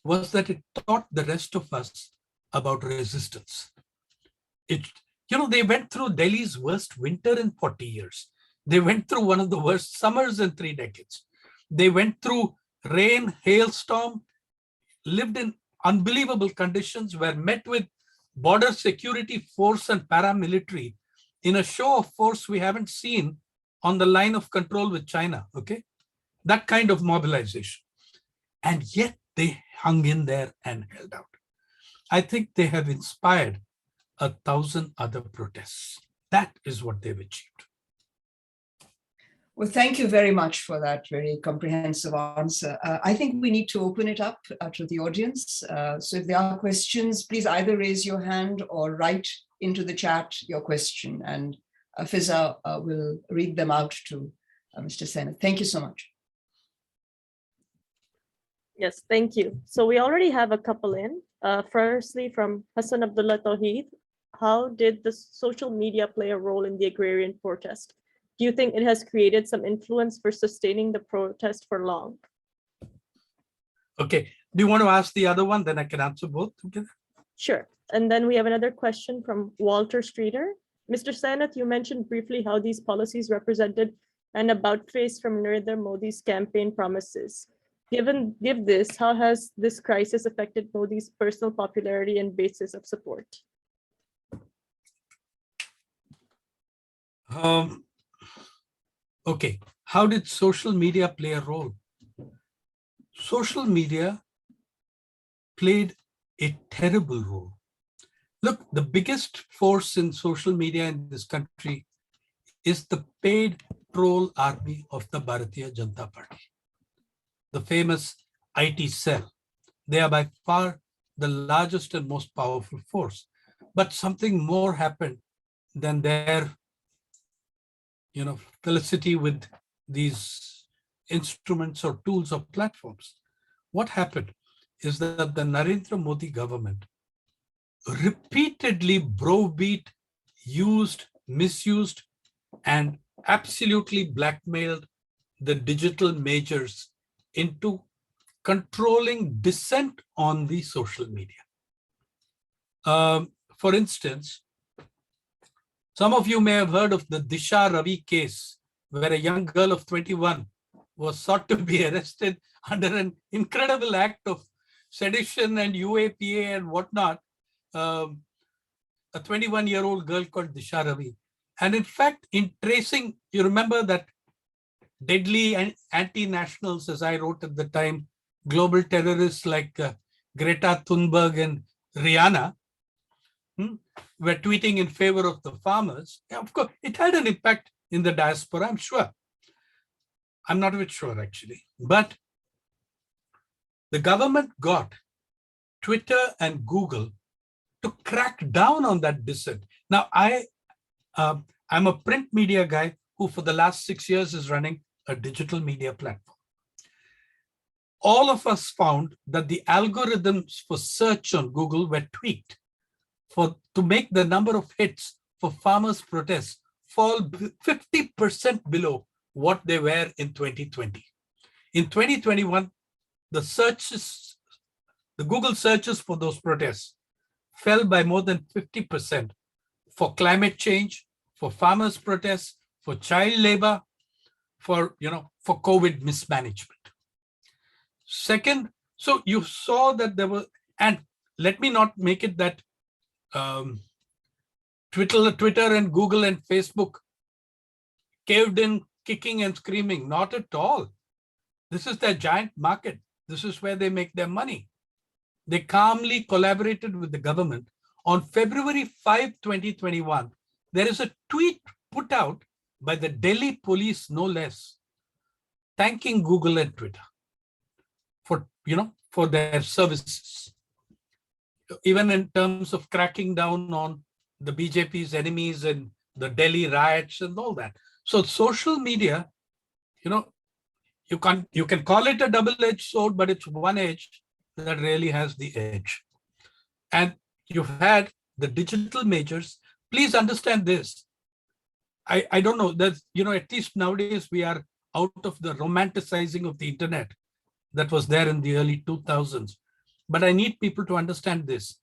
was that it taught the rest of us about resistance. They went through Delhi's worst winter in 40 years. They went through one of the worst summers in 3 decades. They went through rain, hailstorm, lived in unbelievable conditions, were met with border security force and paramilitary in a show of force we haven't seen on the line of control with China, okay? That kind of mobilization. And yet they hung in there and held out. I think they have inspired 1,000 other protests. That is what they've achieved. Well, thank you very much for that very comprehensive answer. I think we need to open it up to the audience. So if there are questions, please either raise your hand or write into the chat your question, and Fiza will read them out to Mr. Sainath. Thank you so much. Yes, thank you. So we already have a couple in. Firstly, from Hassan Abdullah Tawheed, how did the social media play a role in the agrarian protest? Do you think it has created some influence for sustaining the protest for long? Okay, do you want to ask the other one? Then I can answer both together. Sure. And then we have another question from Walter Streeter. Mr. Sainath, you mentioned briefly how these policies represented an about-face from Narendra Modi's campaign promises. Given this, how has this crisis affected Modi's personal popularity and basis of support? Okay, how did social media play a role? Social media played a terrible role. Look, the biggest force in social media in this country is the paid troll army of the Bharatiya Janata Party, the famous IT cell. They are by far the largest and most powerful force. But something more happened than their felicity with these instruments or tools or platforms. What happened is that the Narendra Modi government repeatedly browbeat, used, misused, and absolutely blackmailed the digital majors into controlling dissent on the social media. For instance, some of you may have heard of the Disha Ravi case, where a young girl of 21 was sought to be arrested under an incredible act of sedition and UAPA and whatnot. A 21-year-old girl called Disha Ravi. And in fact, in tracing, you remember that deadly anti-nationals, as I wrote at the time, global terrorists like Greta Thunberg and Rihanna, were tweeting in favor of the farmers. Yeah, of course, it had an impact in the diaspora, I'm sure. I'm not a bit sure, actually. But the government got Twitter and Google to crack down on that dissent. Now, I'm a print media guy who for the last 6 years is running a digital media platform. All of us found that the algorithms for search on Google were tweaked to make the number of hits for farmers' protests fall 50% below what they were in 2020. In 2021, the Google searches for those protests fell by more than 50% for climate change, for farmers' protests, for child labor, for COVID mismanagement. Second, so you saw that there were, and let me not make it that Twitter and Google and Facebook caved in, kicking and screaming. Not at all. This is their giant market. This is where they make their money. They calmly collaborated with the government. On February 5, 2021, there is a tweet put out by the Delhi police, no less, thanking Google and Twitter for their services, even in terms of cracking down on the BJP's enemies and the Delhi riots and all that. So social media, you can call it a double-edged sword, but it's one edge that really has the edge. And you've had the digital majors. Please understand this. I don't know that, at least nowadays we are out of the romanticizing of the internet that was there in the early 2000s. But I need people to understand this.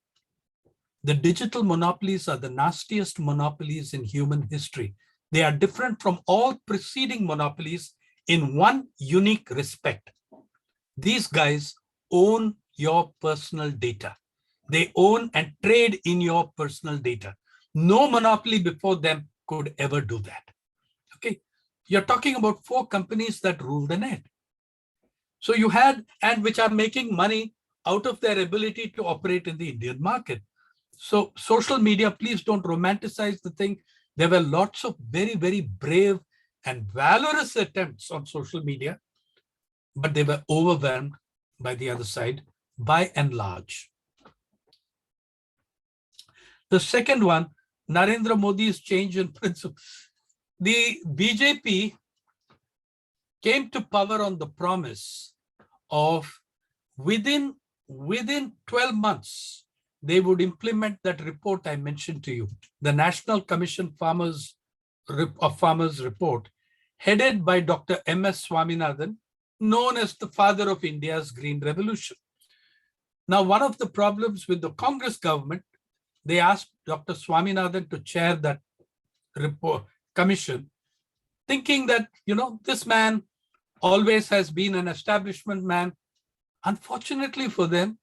The digital monopolies are the nastiest monopolies in human history. They are different from all preceding monopolies in one unique respect. These guys own your personal data. They own and trade in your personal data. No monopoly before them could ever do that. Okay, you're talking about 4 companies that rule the net. So you had, and which are making money out of their ability to operate in the Indian market. So social media, please don't romanticize the thing. There were lots of very, very brave and valorous attempts on social media, but they were overwhelmed by the other side, by and large. The second one, Narendra Modi's change in principle. The BJP came to power on the promise of within 12 months, they would implement that report I mentioned to you, the National Commission of Farmers Report, headed by Dr. M.S. Swaminathan, known as the father of India's Green Revolution. Now, one of the problems with the Congress government, they asked Dr. Swaminathan to chair that report commission, thinking that, this man always has been an establishment man. Unfortunately for them,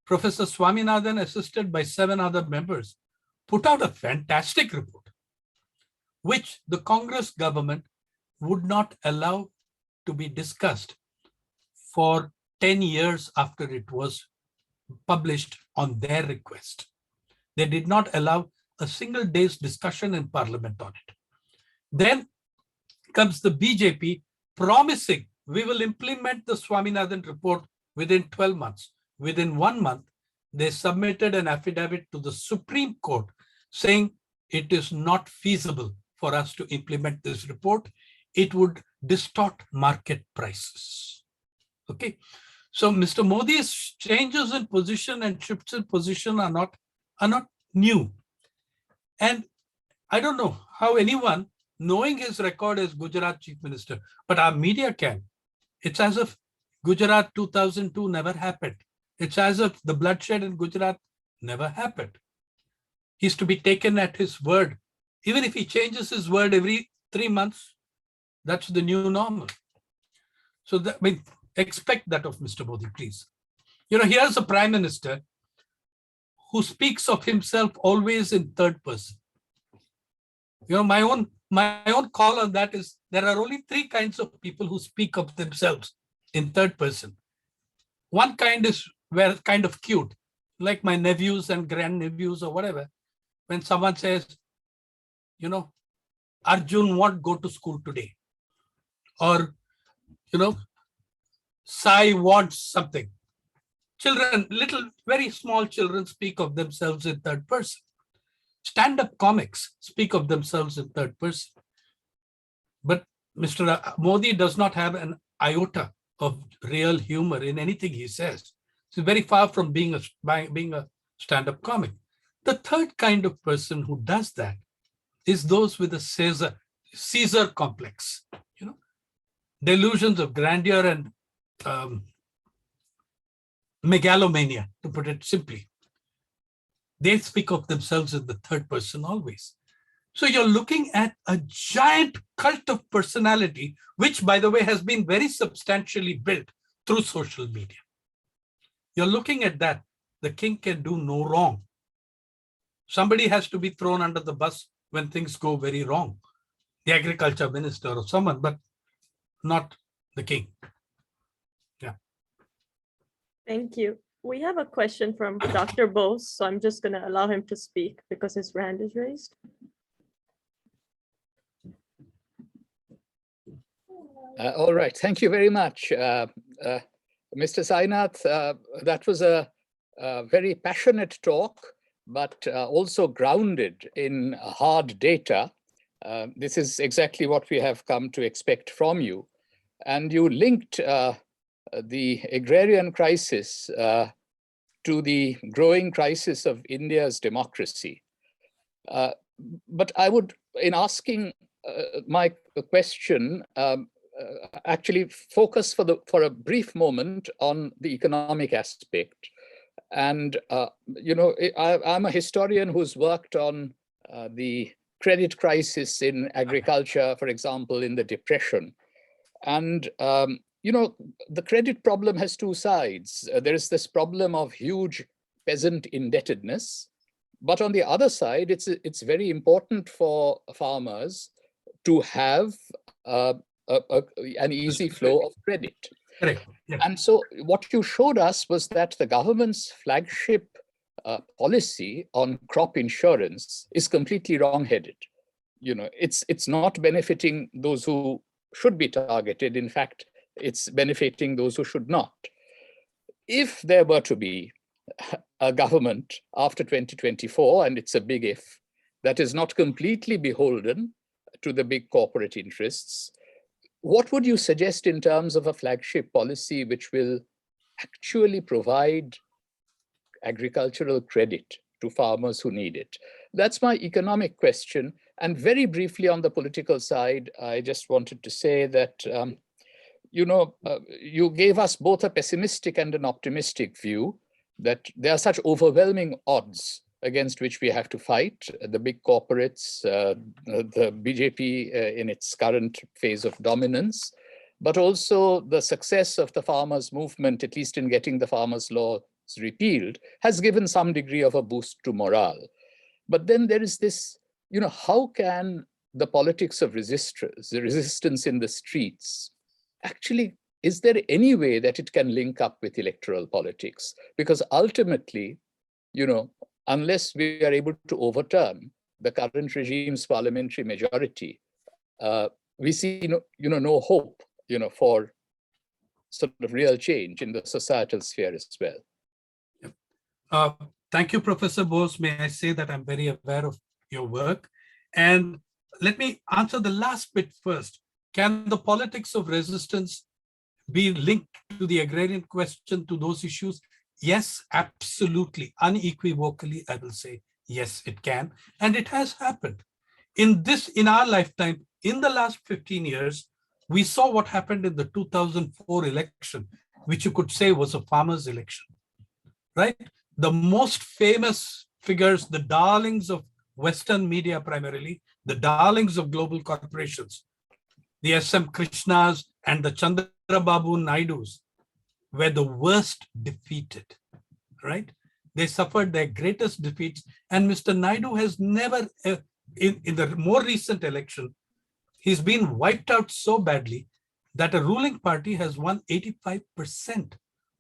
Professor Swaminathan, assisted by 7 other members, put out a fantastic report, which the Congress government would not allow to be discussed for 10 years after it was published on their request. They did not allow a single day's discussion in Parliament on it. Then comes the BJP promising we will implement the Swaminathan report within 12 months. Within 1 month, they submitted an affidavit to the Supreme Court saying it is not feasible for us to implement this report. It would distort market prices. Okay, so Mr. Modi's changes in position and shifts in position are not new. And I don't know how anyone, knowing his record as Gujarat Chief Minister, but our media can. It's as if Gujarat 2002 never happened. It's as if the bloodshed in Gujarat never happened. He's to be taken at his word. Even if he changes his word every 3 months, that's the new normal. So expect that of Mr. Modi, please. Here's a prime minister who speaks of himself always in third person. My own call on that is there are only 3 kinds of people who speak of themselves in third person. One kind is kind of cute, like my nephews and grandnephews or whatever. When someone says, Arjun won't go to school today, or, Sai wants something. Children, very small children speak of themselves in third person. Stand-up comics speak of themselves in third person. But Mr. Modi does not have an iota of real humor in anything he says. He's very far from being a stand-up comic. The third kind of person who does that is those with a Caesar complex, delusions of grandeur and megalomania, to put it simply. They speak of themselves in the third person always. So you're looking at a giant cult of personality, which, by the way, has been very substantially built through social media. You're looking at that. The king can do no wrong. Somebody has to be thrown under the bus when things go very wrong. The agriculture minister or someone, but not the king. Yeah. Thank you. We have a question from Dr. Bose, so I'm just going to allow him to speak because his hand is raised. All right, thank you very much. Mr. Sainath, that was a very passionate talk, but also grounded in hard data. This is exactly what we have come to expect from you. And you linked the agrarian crisis to the growing crisis of India's democracy. But I would, in asking my question, actually focus for a brief moment on the economic aspect. And, I'm a historian who's worked on the credit crisis in agriculture, for example, in the Depression. And, the credit problem has two sides. There is this problem of huge peasant indebtedness. But on the other side, it's very important for farmers to have an easy flow of credit. Correct. Yeah. And so what you showed us was that the government's flagship policy on crop insurance is completely wrong-headed. It's not benefiting those who should be targeted. In fact, it's benefiting those who should not. If there were to be a government after 2024, and it's a big if, that is not completely beholden to the big corporate interests, what would you suggest in terms of a flagship policy which will actually provide agricultural credit to farmers who need it? That's my economic question. And very briefly on the political side, I just wanted to say that, you gave us both a pessimistic and an optimistic view, that there are such overwhelming odds against which we have to fight, the big corporates, the BJP in its current phase of dominance, but also the success of the farmers' movement, at least in getting the farmers' laws repealed, has given some degree of a boost to morale. But then there is this, how can the politics of the resistance in the streets, actually, is there any way that it can link up with electoral politics? Because ultimately, unless we are able to overturn the current regime's parliamentary majority, we see no hope for sort of real change in the societal sphere as well. Thank you, Professor Bose. May I say that I'm very aware of your work. And let me answer the last bit first. Can the politics of resistance be linked to the agrarian question, to those issues? Yes, absolutely. Unequivocally, I will say, yes, it can. And it has happened. In our lifetime, in the last 15 years, we saw what happened in the 2004 election, which you could say was a farmers' election, right? The most famous figures, the darlings of Western media primarily, the darlings of global corporations, the S.M. Krishnas and the Chandrababu Naidus, were the worst defeated, right? They suffered their greatest defeats. And Mr. Naidu has never, in the more recent election, he's been wiped out so badly that a ruling party has won 85%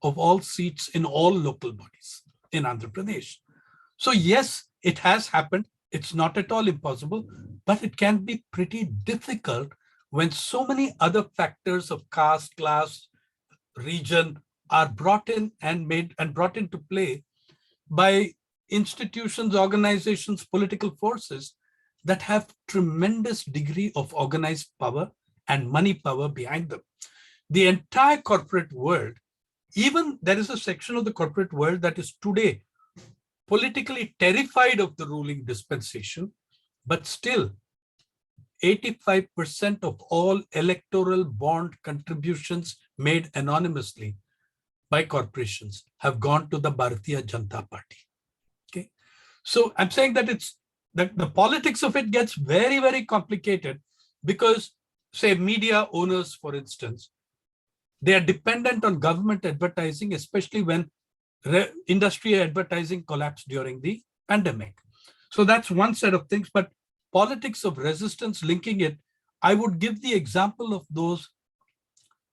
of all seats in all local bodies in Andhra Pradesh. So yes, it has happened. It's not at all impossible, but it can be pretty difficult when so many other factors of caste, class, region are brought in and brought into play by institutions, organizations, political forces that have tremendous degree of organized power and money power behind them. The entire corporate world, even there is a section of the corporate world that is today politically terrified of the ruling dispensation, but still 85% of all electoral bond contributions made anonymously by corporations have gone to the Bharatiya Janata Party. Okay, so I'm saying that the politics of it gets very, very complicated because, say, media owners, for instance, they are dependent on government advertising, especially when industry advertising collapsed during the pandemic. So that's one set of things, but politics of resistance, linking it, I would give the example of those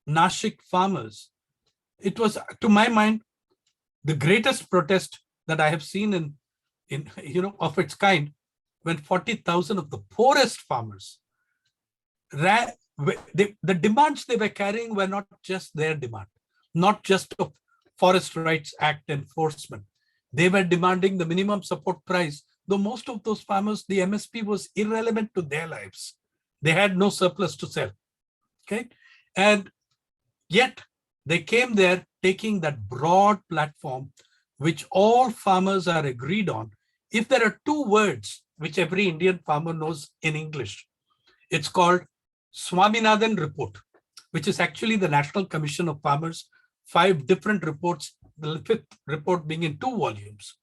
Nashik farmers. It was, to my mind, the greatest protest that I have seen in of its kind, when 40,000 of the poorest farmers ran. The demands they were carrying were not just their demand, not just of Forest Rights Act enforcement. They were demanding the minimum support price, though most of those farmers, the MSP was irrelevant to their lives. They had no surplus to sell. Okay, and yet they came there taking that broad platform, which all farmers are agreed on. If there are two words which every Indian farmer knows in English, it's called Swaminathan Report, which is actually the National Commission of Farmers, 5 different reports, the 5th report being in 2 volumes.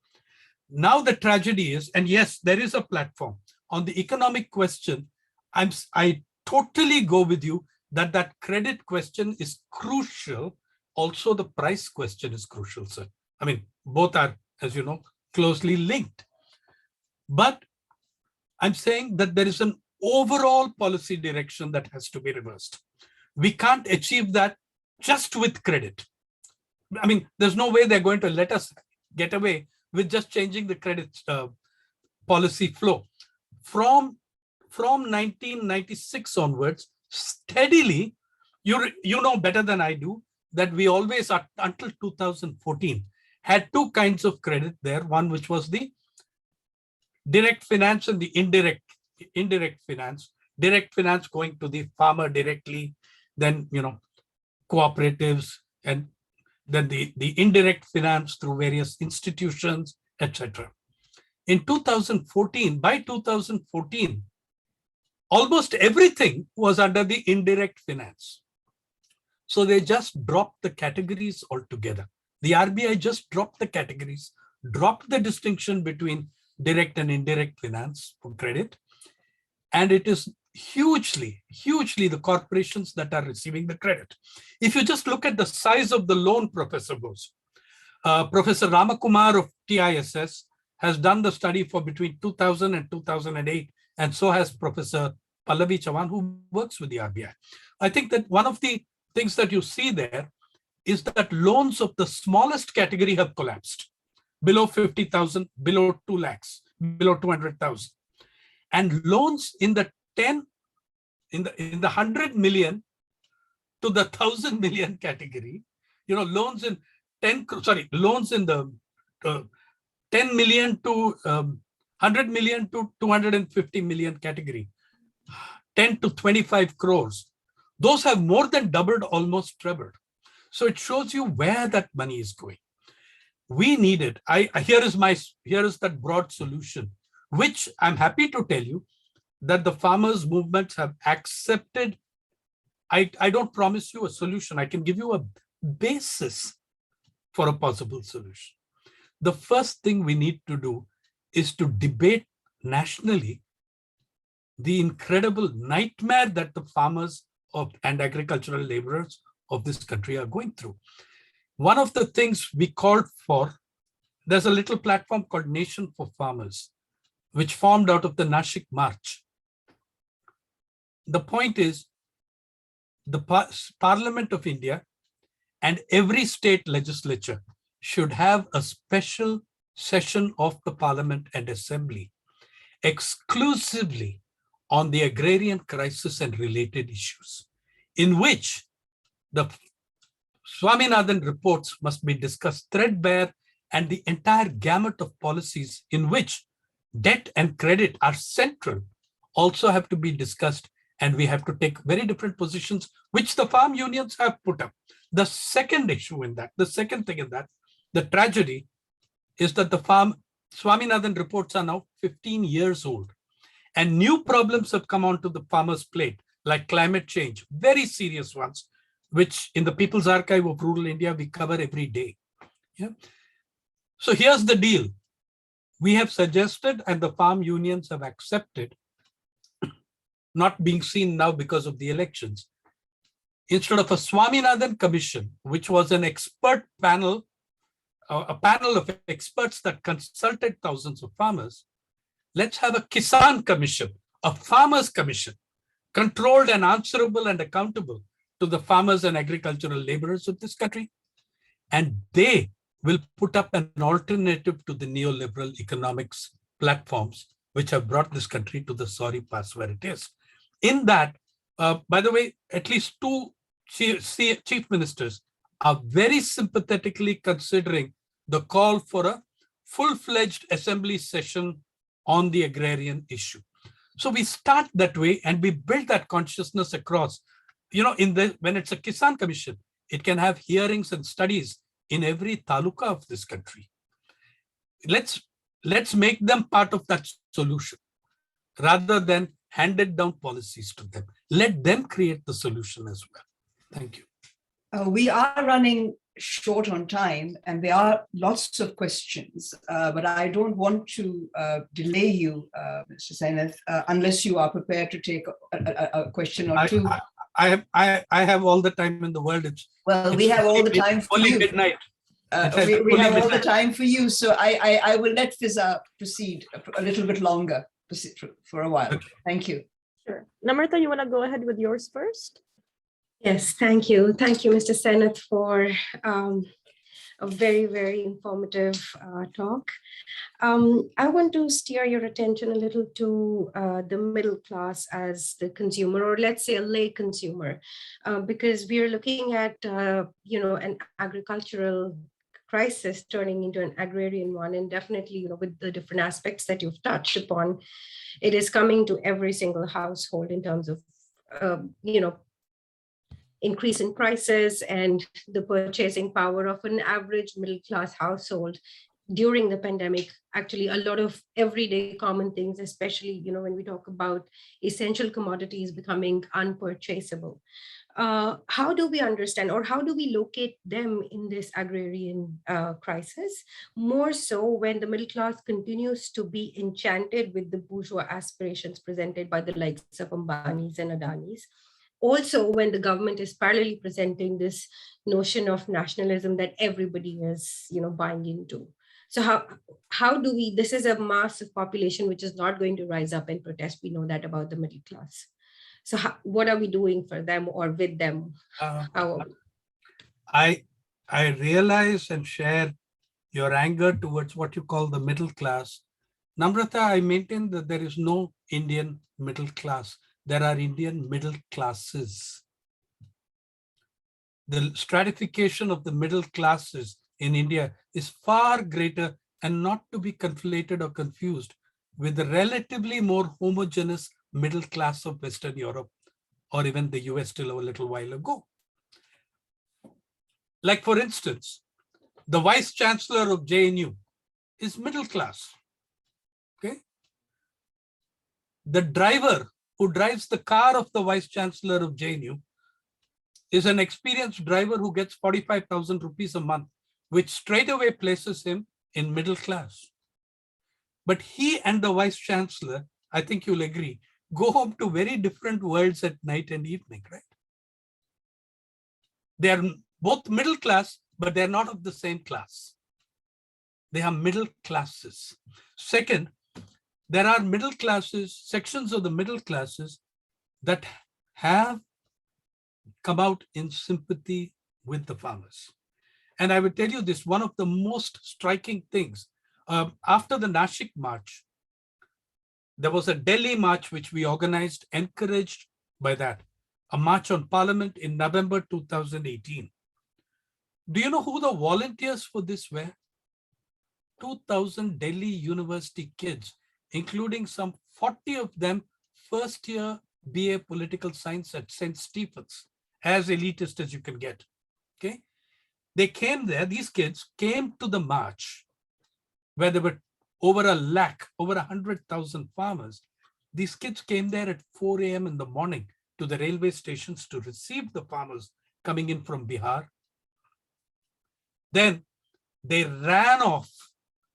Now the tragedy is, and yes, there is a platform on the economic question. I totally go with you that credit question is crucial. Also, the price question is crucial, sir. I mean, both are, as you know, closely linked. But I'm saying that there is an overall policy direction that has to be reversed. We can't achieve that just with credit. I mean, there's no way they're going to let us get away with just changing the credit policy flow. From 1996 onwards, steadily, you know better than I do, that we always, until 2014, had 2 kinds of credit there. One which was the direct finance and the indirect finance. Direct finance going to the farmer directly, then cooperatives, and then the indirect finance through various institutions, etc. In 2014, by 2014, almost everything was under the indirect finance. So they just dropped the categories altogether. The RBI just dropped the categories, dropped the distinction between direct and indirect finance for credit. And it is hugely the corporations that are receiving the credit. If you just look at the size of the loan, Professor Bose, Professor Ramakumar of TISS has done the study for between 2000 and 2008, and so has Professor Pallavi Chavan, who works with the RBI. I think that one of the things that you see there is that loans of the smallest category have collapsed, below 50,000, below 2 lakhs, below 200,000. And loans in the 100 million to the 1,000 million category, loans in loans in the 10 million to 100 million to 250 million category, 10 to 25 crores. Those have more than doubled, almost trebled. So it shows you where that money is going. We need it. Here is that broad solution, which I'm happy to tell you that the farmers' movements have accepted. I don't promise you a solution. I can give you a basis for a possible solution. The first thing we need to do is to debate nationally the incredible nightmare that the farmers and agricultural laborers of this country are going through. One of the things we called for, there's a little platform called Nation for Farmers, which formed out of the Nashik March. The point is, the Parliament of India and every state legislature should have a special session of the Parliament and Assembly exclusively on the agrarian crisis and related issues, in which the Swaminathan reports must be discussed threadbare, and the entire gamut of policies in which debt and credit are central also have to be discussed, and we have to take very different positions, which the farm unions have put up. The second issue in that, the second thing in that, the tragedy is that the Swaminathan reports are now 15 years old. And new problems have come onto the farmers' plate, like climate change, very serious ones, which in the People's Archive of Rural India, we cover every day. Yeah. So here's the deal. We have suggested, and the farm unions have accepted, not being seen now because of the elections. Instead of a Swaminathan commission, which was an expert panel, a panel of experts that consulted thousands of farmers, let's have a Kisan commission, a farmers commission, controlled and answerable and accountable to the farmers and agricultural laborers of this country. And they will put up an alternative to the neoliberal economics platforms, which have brought this country to the sorry pass where it is. In that, by the way, at least two chief ministers are very sympathetically considering the call for a full-fledged assembly session on the agrarian issue. So we start that way and we build that consciousness across. When it's a Kisan Commission, it can have hearings and studies in every taluka of this country. Let's make them part of that solution rather than handed down policies to them. Let them create the solution as well. Thank you. We are running short on time and there are lots of questions, but I don't want to delay you, Mr. Sainath, unless you are prepared to take a question or two. I have all the time in the world. We have all the time for you. Midnight. We have all the time for you. So I will let Fiza proceed a little bit longer for a while. Okay. Thank you. Sure. Namrata, you want to go ahead with yours first? Yes, thank you. Thank you, Mr. Sainath, for a very, very informative talk. I want to steer your attention a little to the middle class as the consumer, or let's say a lay consumer, because we are looking at, an agricultural crisis turning into an agrarian one. And definitely, with the different aspects that you've touched upon, it is coming to every single household in terms of, increase in prices and the purchasing power of an average middle class household during the pandemic. Actually, a lot of everyday common things, especially when we talk about essential commodities becoming unpurchasable. How do we understand, or how do we locate them in this agrarian crisis? More so when the middle class continues to be enchanted with the bourgeois aspirations presented by the likes of Ambani's and Adani's. Also, when the government is parallelly presenting this notion of nationalism that everybody is, buying into. So how do we, this is a mass of population which is not going to rise up and protest. We know that about the middle class. So what are we doing for them or with them? I realize and share your anger towards what you call the middle class. Namrata, I maintain that there is no Indian middle class. There are Indian middle classes. The stratification of the middle classes in India is far greater and not to be conflated or confused with the relatively more homogeneous middle class of Western Europe or even the US till a little while ago. Like, for instance, the Vice Chancellor of JNU is middle class. Okay. The driver who drives the car of the Vice Chancellor of JNU is an experienced driver who gets 45,000 rupees a month, which straight away places him in middle class. But he and the Vice Chancellor, I think you'll agree, go home to very different worlds at night and evening, right? They are both middle class, but they're not of the same class. They are middle classes. Second, there are middle classes, sections of the middle classes that have come out in sympathy with the farmers. And I will tell you this, one of the most striking things, after the Nashik march, there was a Delhi march which we organized, encouraged by that, a march on Parliament in November 2018. Do you know who the volunteers for this were? 2,000 Delhi University kids, including some 40 of them first-year BA Political Science at St. Stephen's, as elitist as you can get, okay? They came there, these kids came to the march where there were over 100,000 farmers. These kids came there at 4 a.m. in the morning to the railway stations to receive the farmers coming in from Bihar. Then they ran off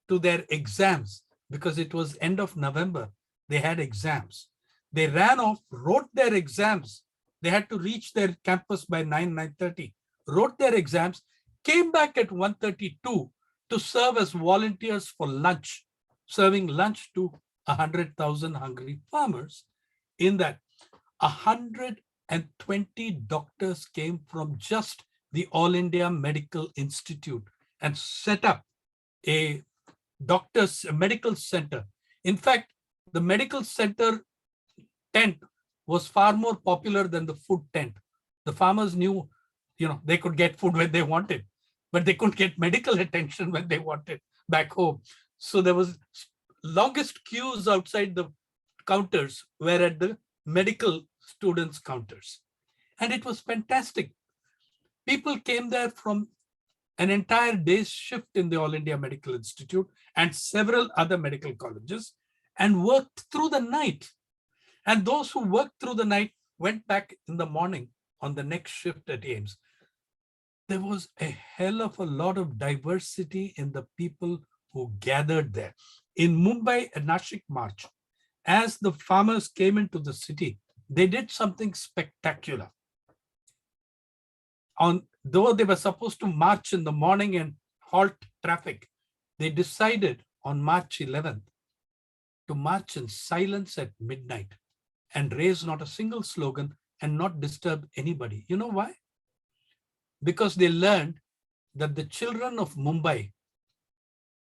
to their exams because it was end of November. They had exams. They ran off, wrote their exams. They had to reach their campus by 9:30, wrote their exams, came back at 1:32 to serve as volunteers for lunch, serving lunch to 100,000 hungry farmers. In that, 120 doctors came from just the All India Medical Institute and set up a medical center. In fact, the medical center tent was far more popular than the food tent. The farmers knew, they could get food when they wanted, but they couldn't get medical attention when they wanted back home. So there was longest queues outside the counters were at the medical students' counters. And it was fantastic. People came there from an entire day's shift in the All India Medical Institute and several other medical colleges and worked through the night. And those who worked through the night went back in the morning on the next shift at AIIMS. There was a hell of a lot of diversity in the people who gathered there. In Mumbai and Nashik March, as the farmers came into the city, they did something spectacular. Though they were supposed to march in the morning and halt traffic, they decided on March 11th to march in silence at midnight and raise not a single slogan and not disturb anybody. You know why? Because they learned that the children of Mumbai,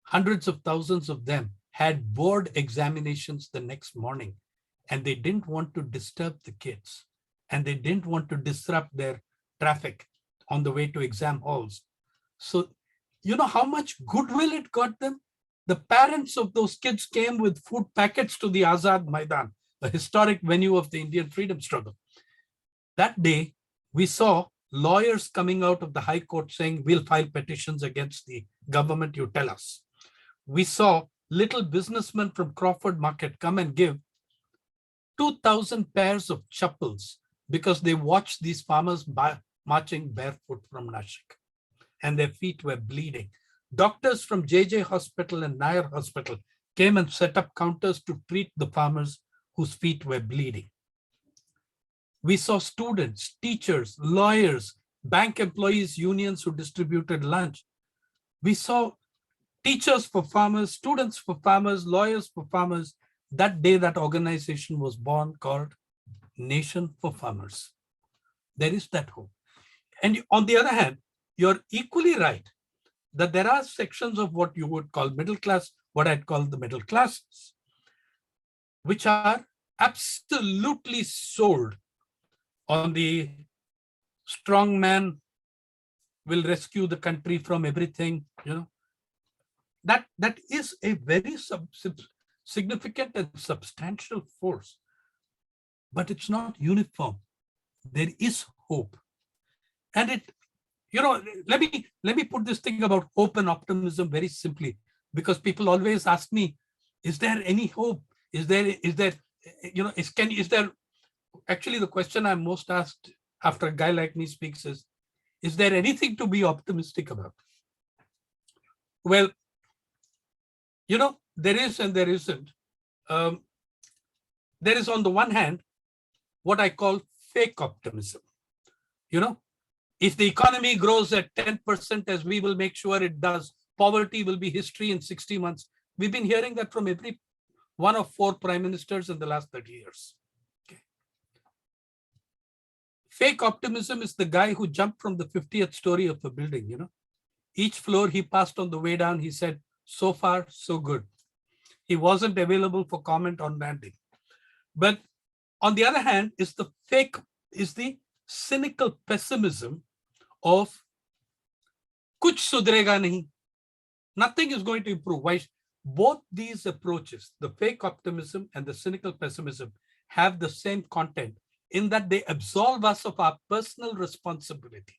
hundreds of thousands of them, had board examinations the next morning, and they didn't want to disturb the kids, and they didn't want to disrupt their traffic on the way to exam halls. So, you know how much goodwill it got them? The parents of those kids came with food packets to the Azad Maidan, a historic venue of the Indian freedom struggle. That day, we saw lawyers coming out of the High Court saying, we'll file petitions against the government, you tell us. We saw little businessmen from Crawford Market come and give 2,000 pairs of chappals because they watched these farmers marching barefoot from Nashik, and their feet were bleeding. Doctors from JJ Hospital and Nair Hospital came and set up counters to treat the farmers whose feet were bleeding. We saw students, teachers, lawyers, bank employees, unions who distributed lunch. We saw teachers for farmers, students for farmers, lawyers for farmers. That day, that organization was born called Nation for Farmers. There is that hope. And on the other hand, you're equally right that there are sections of what you would call middle class, what I'd call the middle classes, which are absolutely sold on the strong man will rescue the country from everything, That is a very significant and substantial force, but it's not uniform. There is hope. And let me put this thing about hope and optimism very simply, because people always ask me, is there any hope? Is there actually the question I'm most asked after a guy like me speaks is there anything to be optimistic about? Well, there is and there isn't. There is on the one hand, what I call fake optimism. If the economy grows at 10%, as we will make sure it does, poverty will be history in 60 months. We've been hearing that from every one of 4 prime ministers in the last 30 years. Okay. Fake optimism is the guy who jumped from the 50th story of a building, Each floor he passed on the way down, he said, so far, so good. He wasn't available for comment on landing. But on the other hand, is the cynical pessimism of kuch sudrega nahi. Nothing is going to improve. Why? Both these approaches, the fake optimism and the cynical pessimism, have the same content in that they absolve us of our personal responsibility.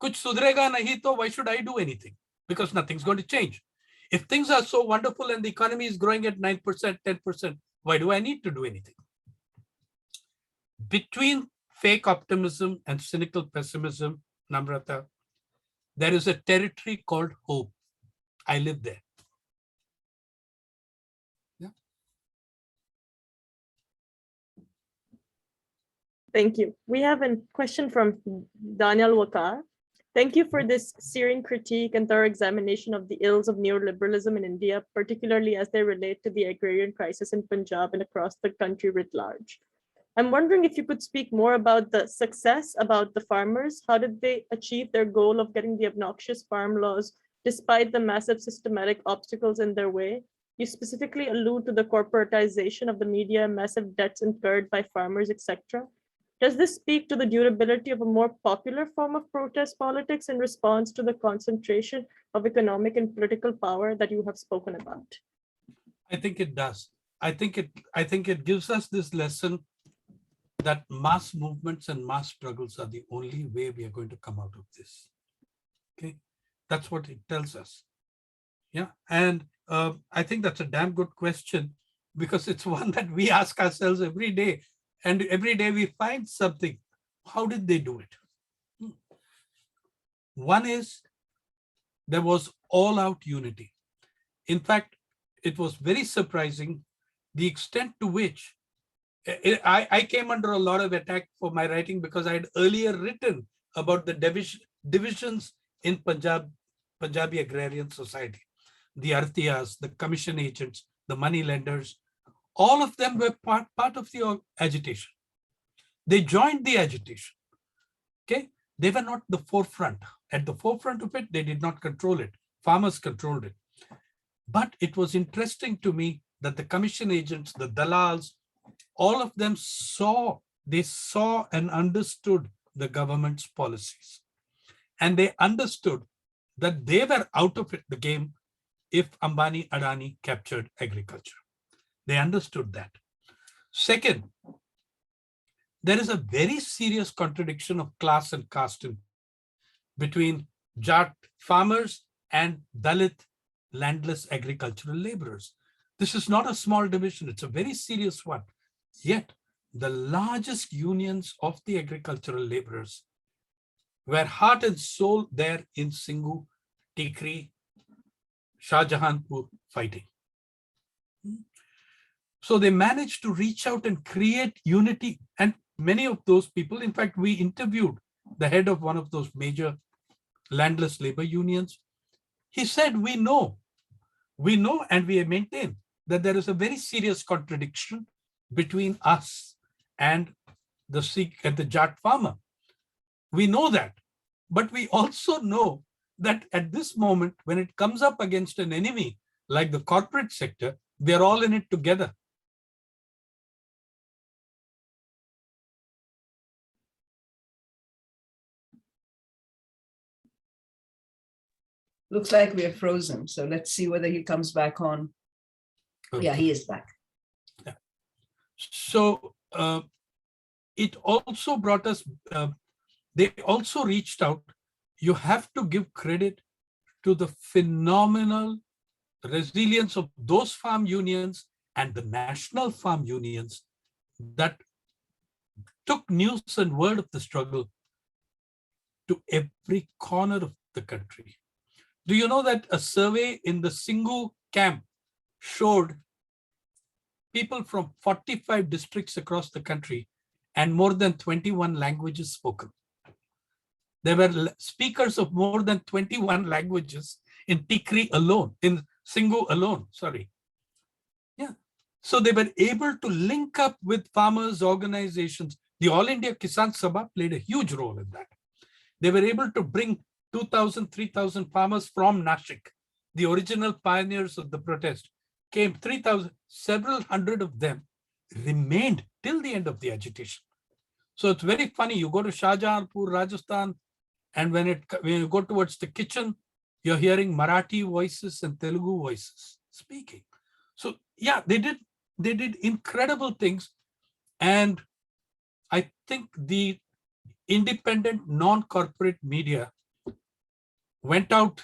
Kuch sudrega nahi, to why should I do anything? Because nothing's going to change. If things are so wonderful and the economy is growing at 9%, 10%, Why do I need to do anything? Between fake optimism and cynical pessimism, Namrata, there is a territory called hope. I live there. Yeah. Thank you. We have a question from Daniel Wakar. Thank you for this searing critique and thorough examination of the ills of neoliberalism in India, particularly as they relate to the agrarian crisis in Punjab and across the country writ large. I'm wondering if you could speak more about the success, about the farmers. How did they achieve their goal of getting the obnoxious farm laws despite the massive systematic obstacles in their way? You specifically allude to the corporatization of the media, massive debts incurred by farmers, etc. Does this speak to the durability of a more popular form of protest politics in response to the concentration of economic and political power that you have spoken about? I think it does. I think it gives us this lesson that mass movements and mass struggles are the only way we are going to come out of this. Okay, that's what it tells us. Yeah, and I think that's a damn good question, because it's one that we ask ourselves every day, and every day we find something. How did they do it? One is there was all-out unity. In fact, it was very surprising the extent to which I came under a lot of attack for my writing, because I had earlier written about the divisions in Punjabi agrarian society. The Artiyas, the commission agents, the money lenders, all of them were part of the agitation. They joined the agitation. Okay, they were not the forefront. At the forefront of it, they did not control it. Farmers controlled it. But it was interesting to me that the commission agents, the Dalals, all of them saw and understood the government's policies. And they understood that they were out of it, the game, if Ambani Adani captured agriculture. They understood that. Second, there is a very serious contradiction of class and caste between Jat farmers and Dalit landless agricultural laborers. This is not a small division, it's a very serious one. Yet, the largest unions of the agricultural laborers were heart and soul there in Singhu, Tikri, Shahjahanpur fighting. So they managed to reach out and create unity. And many of those people, in fact, we interviewed the head of one of those major landless labor unions. He said, we know and we maintain that there is a very serious contradiction between us and the Sikh and the Jat farmer. We know that, but we also know that at this moment, when it comes up against an enemy like the corporate sector, they're all in it together. Looks like we are frozen. So let's see whether he comes back on. Okay. Yeah, he is back. Yeah. So it also brought us, they also reached out. You have to give credit to the phenomenal resilience of those farm unions and the national farm unions that took news and word of the struggle to every corner of the country. Do you know that a survey in the Singhu camp showed people from 45 districts across the country and more than 21 languages spoken? There were speakers of more than 21 languages in Tikri alone, in Singhu alone, sorry. Yeah. So they were able to link up with farmers' organizations. The All India Kisan Sabha played a huge role in that. They were able to bring 2,000, 3,000 farmers from Nashik, the original pioneers of the protest, came 3,000, several hundred of them remained till the end of the agitation. So it's very funny. You go to Shahjahanpur, Rajasthan, and when you go towards the kitchen, you're hearing Marathi voices and Telugu voices speaking. So yeah, they did incredible things. And I think the independent non-corporate media went out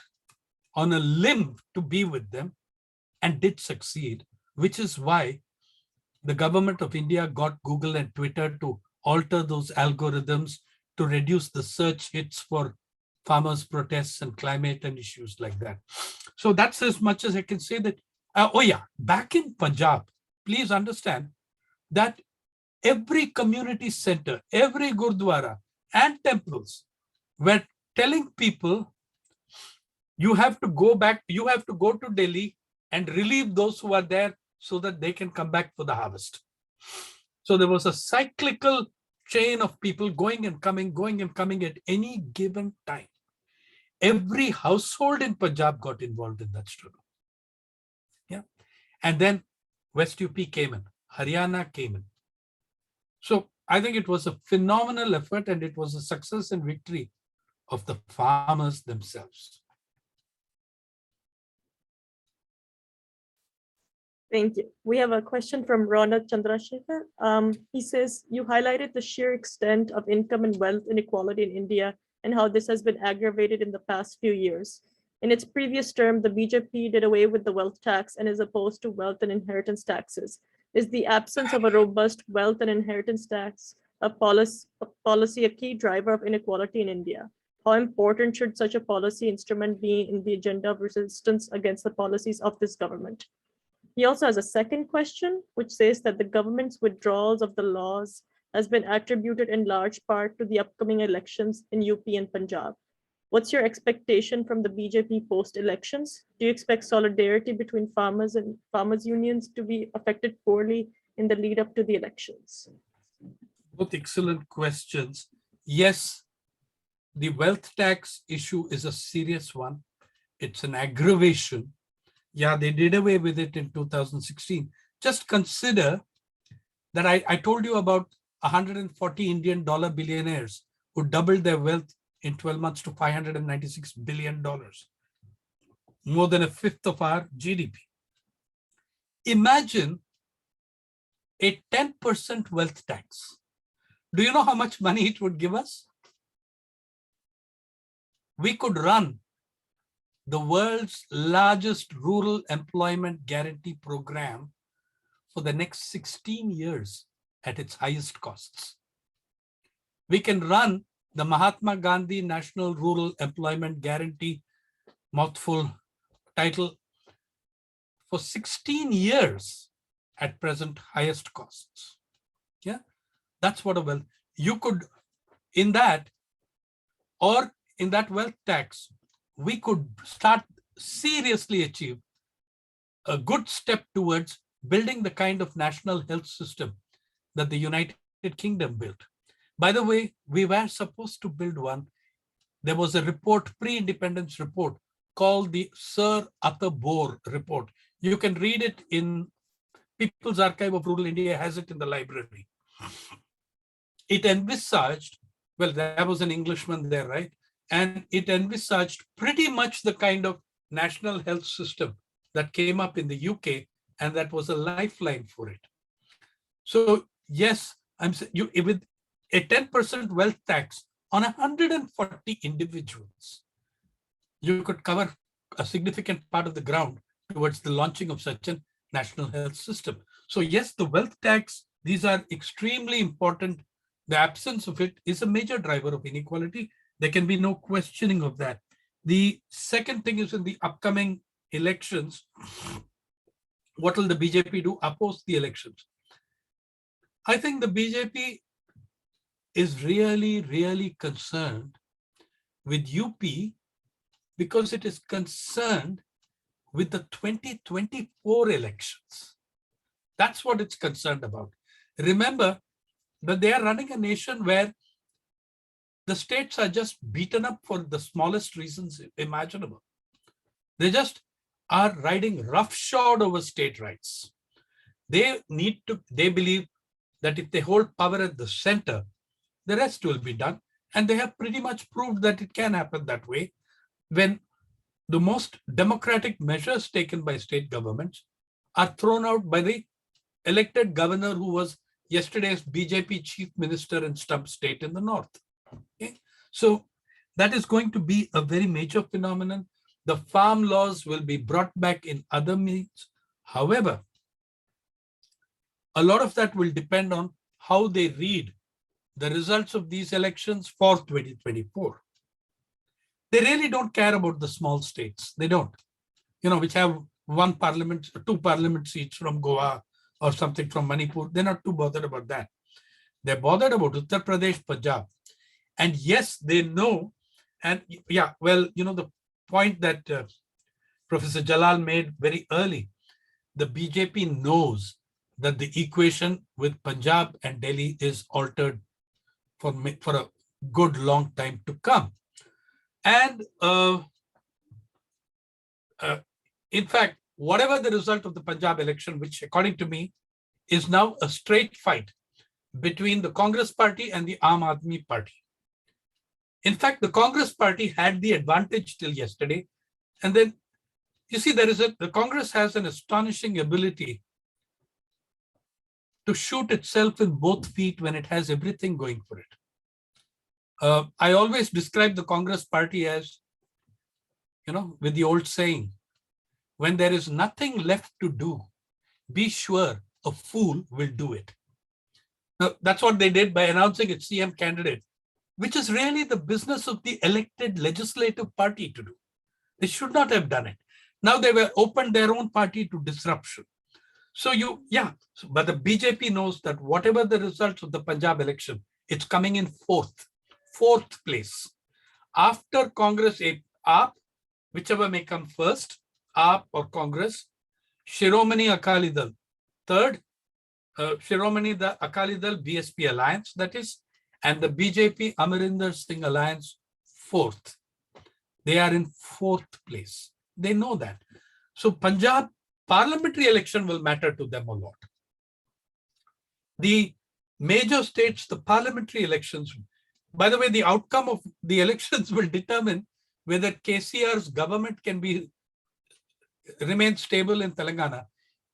on a limb to be with them and did succeed, which is why the government of India got Google and Twitter to alter those algorithms to reduce the search hits for farmers' protests and climate and issues like that. So that's as much as I can say that, oh yeah, back in Punjab, please understand that every community center, every Gurdwara and temples were telling people, you have to go back, you have to go to Delhi and relieve those who are there so that they can come back for the harvest. So there was a cyclical chain of people going and coming at any given time. Every household in Punjab got involved in that struggle. Yeah. And then West UP came in, Haryana came in. So I think it was a phenomenal effort, and it was a success and victory of the farmers themselves. Thank you. We have a question from Ronald Chandrasekhar. He says, you highlighted the sheer extent of income and wealth inequality in India and how this has been aggravated in the past few years. In its previous term, the BJP did away with the wealth tax and is opposed to wealth and inheritance taxes. Is the absence of a robust wealth and inheritance tax a policy a key driver of inequality in India? How important should such a policy instrument be in the agenda of resistance against the policies of this government? He also has a second question, which says that the government's withdrawals of the laws has been attributed in large part to the upcoming elections in UP and Punjab. What's your expectation from the BJP post-elections? Do you expect solidarity between farmers and farmers' unions to be affected poorly in the lead up to the elections? Both excellent questions. Yes, the wealth tax issue is a serious one. It's an aggravation. Yeah, they did away with it in 2016. Just consider that I told you about 140 Indian dollar billionaires who doubled their wealth in 12 months to $596 billion, more than a fifth of our GDP. Imagine a 10% wealth tax. Do you know how much money it would give us? We could run the world's largest rural employment guarantee program for the next 16 years at its highest costs. We can run the Mahatma Gandhi National Rural Employment Guarantee, mouthful title, for 16 years at present highest costs. Yeah, that's what a wealth, you could, in that, or in that wealth tax, we could start seriously achieve a good step towards building the kind of national health system that the United Kingdom built. By the way, we were supposed to build one. There was a report, pre-independence report, called the Sir Arthur Bohr report. You can read it in People's Archive of Rural India, has it in the library. It envisaged, well, there was an Englishman there, right? And it envisaged pretty much the kind of national health system that came up in the UK, and that was a lifeline for it. So yes, with a 10% wealth tax on 140 individuals, you could cover a significant part of the ground towards the launching of such a national health system. So yes, the wealth tax, these are extremely important. The absence of it is a major driver of inequality. There can be no questioning of that. The second thing is, in the upcoming elections, what will the BJP do? Oppose the elections. I think the BJP is really, really concerned with UP because it is concerned with the 2024 elections. That's what it's concerned about. Remember that they are running a nation where the states are just beaten up for the smallest reasons imaginable. They just are riding roughshod over state rights. They believe that if they hold power at the center, the rest will be done. And they have pretty much proved that it can happen that way when the most democratic measures taken by state governments are thrown out by the elected governor who was yesterday's BJP chief minister in Stump State in the north. Okay? So that is going to be a very major phenomenon. The farm laws will be brought back in other means. However, a lot of that will depend on how they read the results of these elections for 2024. They really don't care about the small states. They don't, which have one parliament, 2 parliament seats from Goa or something from Manipur. They're not too bothered about that. They're bothered about Uttar Pradesh, Punjab. And yes, they know. And yeah, well, the point that Professor Jalal made very early, the BJP knows that the equation with Punjab and Delhi is altered for a good long time to come. And in fact, whatever the result of the Punjab election, which according to me is now a straight fight between the Congress party and the Aam Aadmi party. In fact, the Congress party had the advantage till yesterday. And then you see, the Congress has an astonishing ability to shoot itself in both feet when it has everything going for it. I always describe the Congress party as, with the old saying, when there is nothing left to do, be sure a fool will do it. Now, that's what they did by announcing its CM candidate, which is really the business of the elected legislative party to do. They should not have done it. Now they were opened their own party to disruption. So but the BJP knows that whatever the results of the Punjab election, it's coming in fourth place. After Congress, AAP, whichever may come first, AAP or Congress, Shiromani Akali Dal, third, Shiromani the Akali Dal BSP alliance, that is, and the BJP Amarinder Singh alliance, fourth. They are in fourth place. They know that. So Punjab parliamentary election will matter to them a lot. The major states, the parliamentary elections, by the way, the outcome of the elections will determine whether KCR's government can remain stable in Telangana.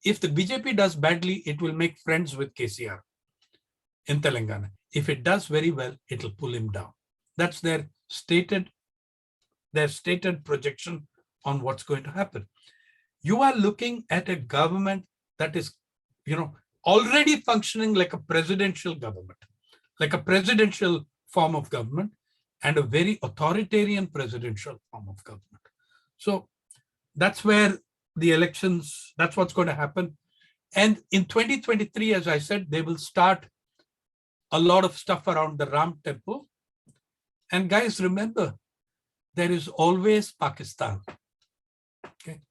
If the BJP does badly, it will make friends with KCR in Telangana. If it does very well, it will pull him down. That's their stated projection on what's going to happen. You are looking at a government that is, already functioning like a presidential government, like a presidential form of government, and a very authoritarian presidential form of government. So that's where the elections, that's what's going to happen. And in 2023, as I said, they will start a lot of stuff around the Ram Temple. And guys, remember, there is always Pakistan. Okay.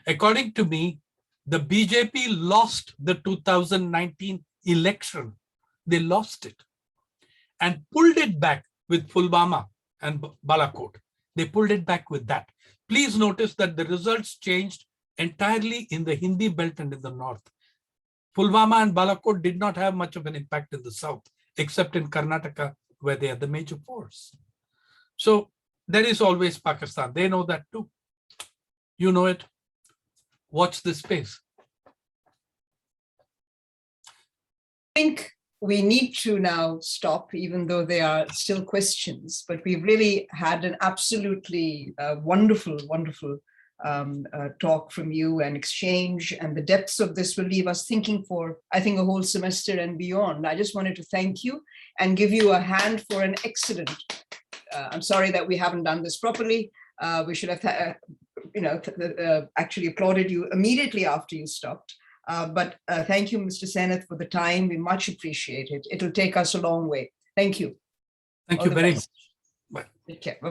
According to me, the BJP lost the 2019 election. They lost it and pulled it back with Pulwama and Balakot. They pulled it back with that. Please notice that the results changed entirely in the Hindi belt and in the north. Pulwama and Balakot did not have much of an impact in the south, except in Karnataka, where they are the major force. So there is always Pakistan. They know that too. You know it. Watch this space. I think we need to now stop, even though there are still questions, but we've really had an absolutely wonderful talk from you and exchange, and the depths of this will leave us thinking for, I think, a whole semester and beyond. I just wanted to thank you and give you a hand for an excellent, I'm sorry that we haven't done this properly. We should have, actually applauded you immediately after you stopped. But thank you, Mr. Sainath, for the time. We much appreciate it. It'll take us a long way. Thank you. Thank you very much. Bye. Take care. Bye.